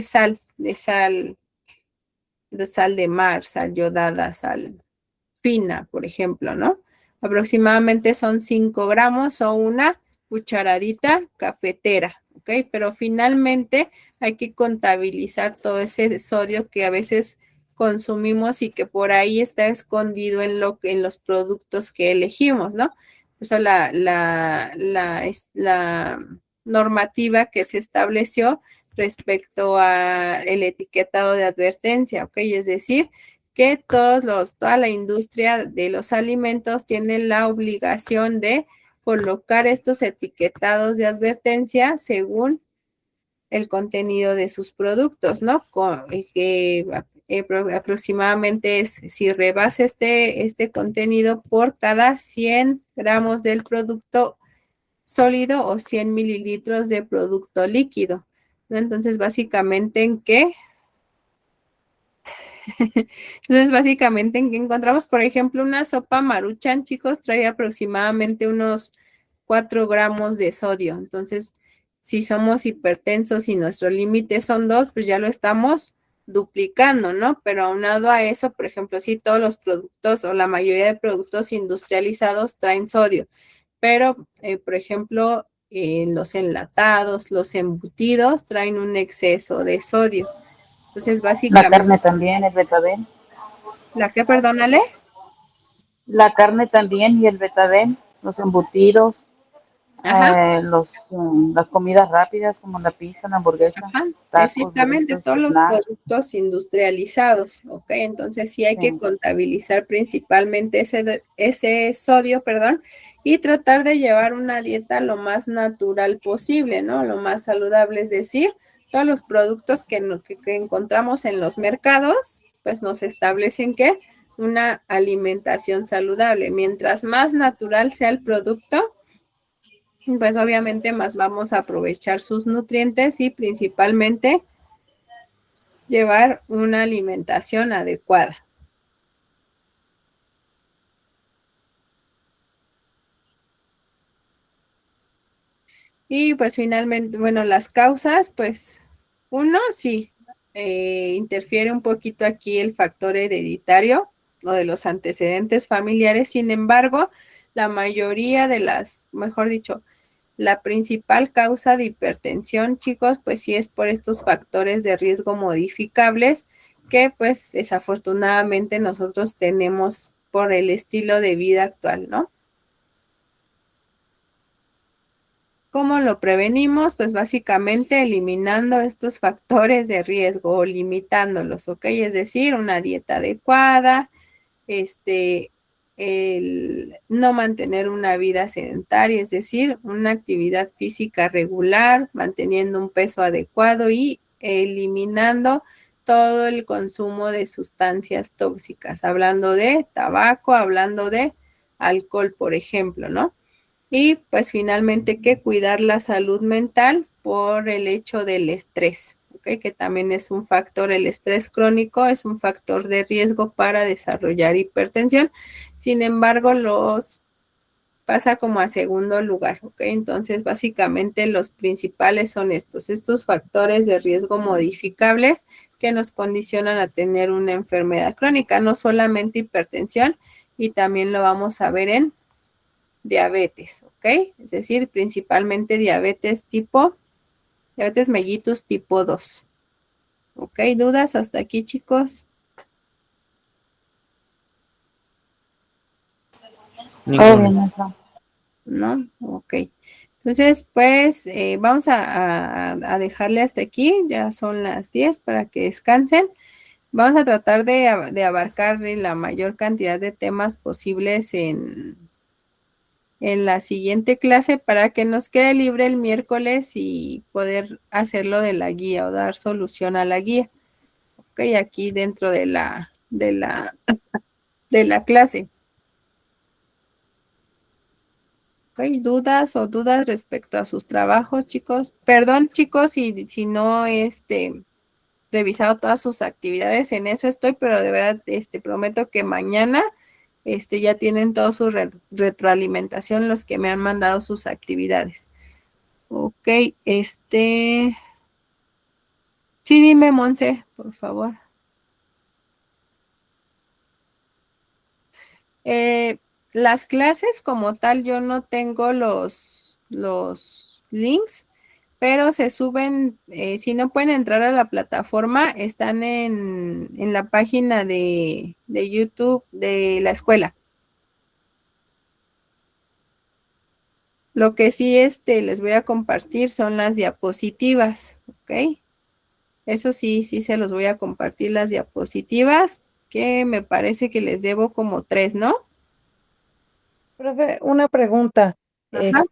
sal, de sal de mar, sal yodada, sal fina, por ejemplo, ¿no? Aproximadamente son 5 gramos o una cucharadita cafetera, ¿ok? Pero finalmente hay que contabilizar todo ese sodio que a veces consumimos y que por ahí está escondido en los productos que elegimos, ¿no? Eso la normativa que se estableció respecto a el etiquetado de advertencia, ¿ok? Es decir, que toda la industria de los alimentos tiene la obligación de colocar estos etiquetados de advertencia según el contenido de sus productos, ¿no? Aproximadamente es si rebasa este contenido por cada 100 gramos del producto sólido o 100 mililitros de producto líquido, ¿no? Entonces, básicamente, ¿en qué? Entonces, básicamente, ¿en qué encontramos? Por ejemplo, una sopa Maruchan, chicos, trae aproximadamente unos 4 gramos de sodio. Entonces, si somos hipertensos y nuestro límite son 2, pues ya lo estamos duplicando, ¿no? Pero aunado a eso, por ejemplo, si todos los productos o la mayoría de productos industrializados traen sodio, pero, por ejemplo, los enlatados, los embutidos traen un exceso de sodio. Entonces, La básicamente, carne también, el betabel. ¿la qué, perdónale? La carne también y el betabel, los embutidos, Ajá. las comidas rápidas como la pizza, la hamburguesa, Ajá, tacos, exactamente, burritos, todos los snacks. productos industrializados, ¿ok? Entonces sí hay que Sí. contabilizar principalmente ese sodio, perdón, y tratar de llevar una dieta lo más natural posible, ¿no? Lo más saludable, es decir, todos los productos que encontramos en los mercados, pues nos establecen que una alimentación saludable. Mientras más natural sea el producto, pues obviamente más vamos a aprovechar sus nutrientes y principalmente llevar una alimentación adecuada. Y pues finalmente, bueno, las causas, pues uno sí, interfiere un poquito aquí el factor hereditario o de los antecedentes familiares. Sin embargo, la mayoría de mejor dicho, la principal causa de hipertensión, chicos, pues sí es por estos factores de riesgo modificables que pues desafortunadamente nosotros tenemos por el estilo de vida actual, ¿no? ¿Cómo lo prevenimos? Pues básicamente eliminando estos factores de riesgo o limitándolos, ¿ok? Es decir, una dieta adecuada, el no mantener una vida sedentaria, es decir, una actividad física regular, manteniendo un peso adecuado y eliminando todo el consumo de sustancias tóxicas, hablando de tabaco, hablando de alcohol, por ejemplo, ¿no? Y pues finalmente que cuidar la salud mental por el hecho del estrés, ¿ok? Que también es un factor, el estrés crónico es un factor de riesgo para desarrollar hipertensión. Sin embargo, los pasa como a segundo lugar, ¿ok? Entonces, básicamente los principales son estos factores de riesgo modificables que nos condicionan a tener una enfermedad crónica, no solamente hipertensión, y también lo vamos a ver en diabetes, ¿ok? Es decir, principalmente diabetes mellitus tipo 2. ¿Ok? ¿Dudas hasta aquí, chicos? Todo Ninguno. bien, maestra. ¿No? Ok. Entonces, pues vamos a dejarle hasta aquí. Ya son las 10 para que descansen. Vamos a tratar de abarcar la mayor cantidad de temas posibles en la siguiente clase para que nos quede libre el miércoles y poder hacerlo de la guía o dar solución a la guía. Ok, aquí dentro de la clase. Ok, dudas respecto a sus trabajos, chicos. Perdón, chicos, si no revisado todas sus actividades, en eso estoy, pero de verdad prometo que mañana ya tienen toda su retroalimentación los que me han mandado sus actividades. Ok, sí, dime, Monse, por favor. Las clases como tal, yo no tengo los links, pero se suben, si no pueden entrar a la plataforma, están en la página de YouTube de la escuela. Lo que sí les voy a compartir son las diapositivas, ¿ok? Eso sí se los voy a compartir las diapositivas, que me parece que les debo como 3, ¿no? Profe, una pregunta. Ajá.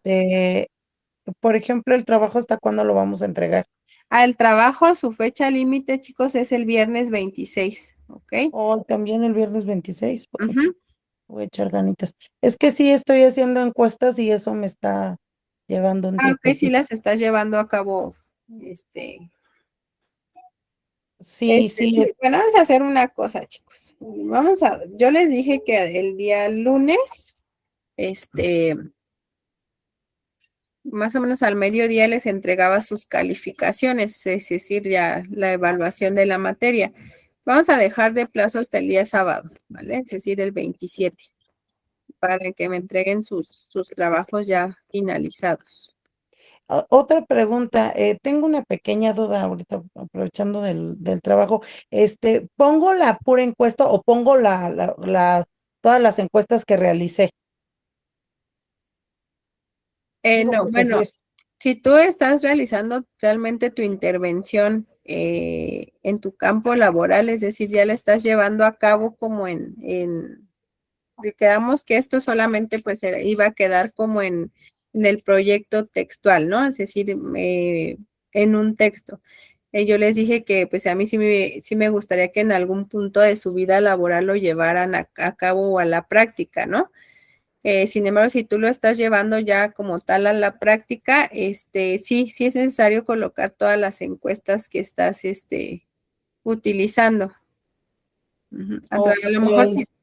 Por ejemplo, el trabajo, ¿hasta cuándo lo vamos a entregar? Al trabajo, su fecha límite, chicos, es el viernes 26, ¿ok? O también el viernes 26. Bueno, Ujú. voy a echar ganitas. Es que sí estoy haciendo encuestas y eso me está llevando un Ah, ok, sí tiempecito. las estás llevando a cabo, Sí, sí, sí, bueno, vamos a hacer una cosa, chicos. Yo les dije que el día lunes, más o menos al mediodía les entregaba sus calificaciones, es decir, ya la evaluación de la materia. Vamos a dejar de plazo hasta el día sábado, ¿vale? Es decir, el 27, para que me entreguen sus trabajos ya finalizados. Otra pregunta, tengo una pequeña duda ahorita, aprovechando del trabajo. ¿Pongo la pura encuesta o pongo todas las encuestas que realicé? Digo, No, porque si bueno, es, si tú estás realizando realmente tu intervención en tu campo laboral, es decir, ya la estás llevando a cabo como quedamos que esto solamente pues iba a quedar como en el proyecto textual, ¿no? Es decir, en un texto. Yo les dije que pues a mí sí me gustaría que en algún punto de su vida laboral lo llevaran a cabo o a la práctica, ¿no? Sin embargo, si tú lo estás llevando ya como tal a la práctica, sí es necesario colocar todas las encuestas que estás, utilizando. Ujú. ok,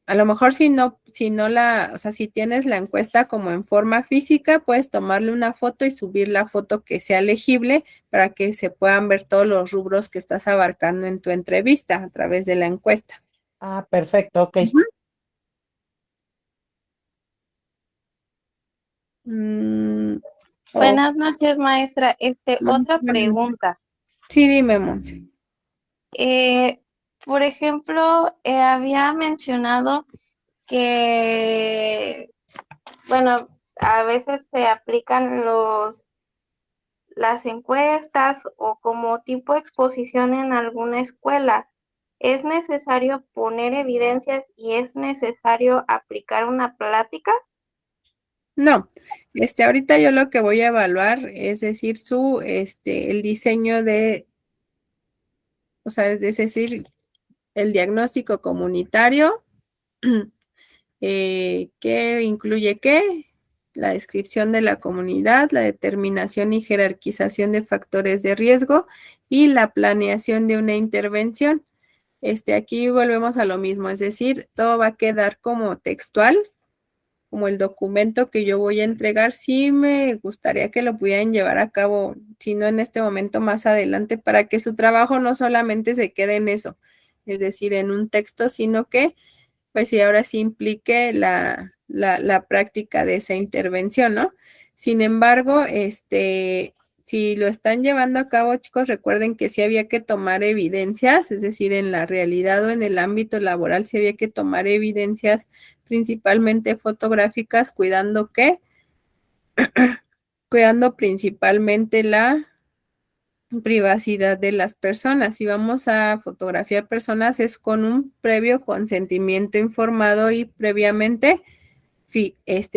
A lo mejor si no o sea, si tienes la encuesta como en forma física, puedes tomarle una foto y subir la foto que sea legible para que se puedan ver todos los rubros que estás abarcando en tu entrevista a través de la encuesta. perfecto, ok. Ujú. Mm, o- Buenas noches, maestra. Otra bueno, pregunta. sí, dime, Monse. Eh, por ejemplo, había mencionado que, bueno, a veces se aplican las encuestas o como tipo exposición en alguna escuela. ¿Es necesario poner evidencias y es necesario aplicar una plática? No, ahorita yo lo que voy a evaluar es decir, el diseño o sea, es decir, el diagnóstico comunitario, que incluye qué, la descripción de la comunidad, la determinación y jerarquización de factores de riesgo y la planeación de una intervención. Aquí volvemos a lo mismo, es decir, todo va a quedar como textual, como el documento que yo voy a entregar. Sí me gustaría que lo pudieran llevar a cabo, si no en este momento, más adelante, para que su trabajo no solamente se quede en eso, es decir, en un texto, sino que, pues sí, ahora sí implique la práctica de esa intervención, ¿no? Sin embargo, si lo están llevando a cabo, chicos, recuerden que sí había que tomar evidencias, es decir, en la realidad o en el ámbito laboral sí había que tomar evidencias principalmente fotográficas, cuidando principalmente la privacidad de las personas. Si vamos a fotografiar personas es con un previo consentimiento informado y previamente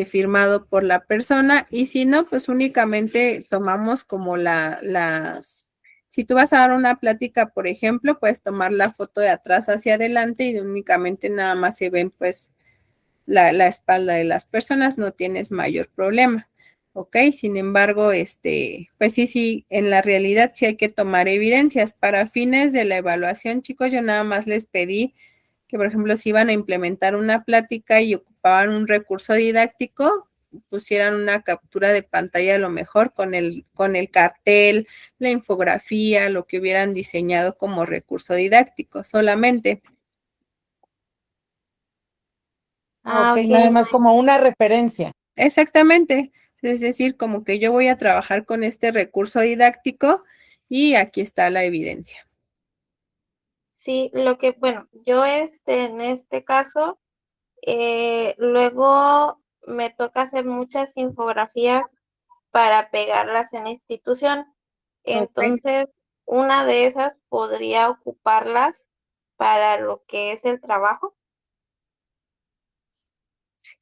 firmado por la persona, y si no, pues únicamente tomamos como si tú vas a dar una plática, por ejemplo, puedes tomar la foto de atrás hacia adelante y únicamente nada más se ven pues la espalda de las personas, no tienes mayor problema. ¿Ok? Sin embargo, pues sí, en la realidad sí hay que tomar evidencias. Para fines de la evaluación, chicos, yo nada más les pedí que, por ejemplo, si iban a implementar una plática y ocupaban un recurso didáctico, pusieran una captura de pantalla a lo mejor con el cartel, la infografía, lo que hubieran diseñado como recurso didáctico solamente. Ok, Ok, nada más como una referencia. Exactamente. Es decir, como que yo voy a trabajar con este recurso didáctico y aquí está la evidencia. Sí, bueno, yo en este caso, luego me toca hacer muchas infografías para pegarlas en la institución. Ok. Entonces, una de esas podría ocuparlas para lo que es el trabajo.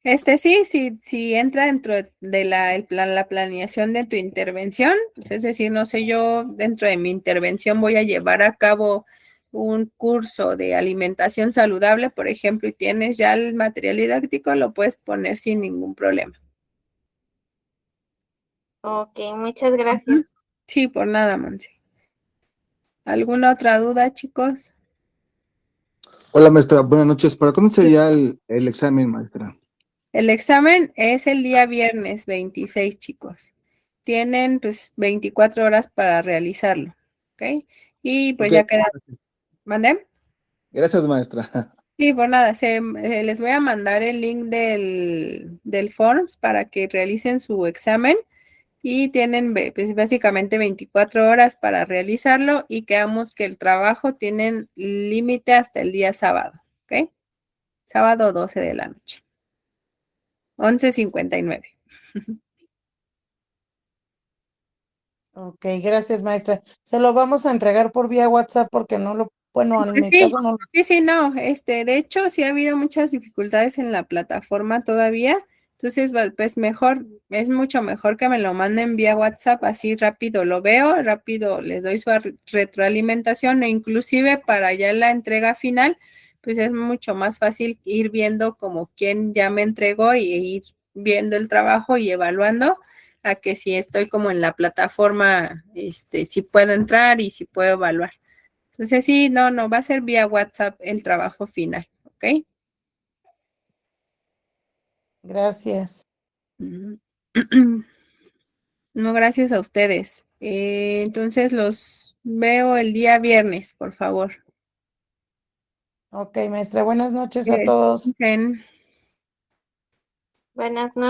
Sí entra dentro de la planeación de tu intervención. Es decir, no sé, yo dentro de mi intervención voy a llevar a cabo un curso de alimentación saludable, por ejemplo, y tienes ya el material didáctico, lo puedes poner sin ningún problema. Ok, muchas Ujú. gracias. Sí, por nada, Monse. ¿Alguna otra duda, chicos? Hola, maestra. Buenas noches. ¿Para cuándo sería el examen, maestra? El examen es el día viernes 26, chicos. Tienen pues 24 horas para realizarlo, ¿ok? Y pues Ok, ya queda. ¿Mandé? gracias, maestra. Sí, por nada, les voy a mandar el link del Forms para que realicen su examen y tienen pues, básicamente 24 horas para realizarlo y quedamos que el trabajo tienen límite hasta el día sábado, ¿ok? Sábado 12 de la noche, 11:59. Ok, gracias, maestra. Se lo vamos a entregar por vía WhatsApp porque no lo, bueno, en mi Sí, caso no. sí, no, de hecho, sí ha habido muchas dificultades en la plataforma todavía, entonces, pues mejor, es mucho mejor que me lo manden vía WhatsApp, así rápido lo veo, rápido les doy su retroalimentación e inclusive para ya la entrega final, pues es mucho más fácil ir viendo como quién ya me entregó y ir viendo el trabajo y evaluando a que si estoy como en la plataforma, si puedo entrar y si puedo evaluar. Entonces, sí, no, va a ser vía WhatsApp el trabajo final, ¿ok? Gracias. Ujú. No, gracias a ustedes. Entonces, los veo el día viernes, por favor. Ok, maestra, buenas noches a todos. Descansen. Buenas noches.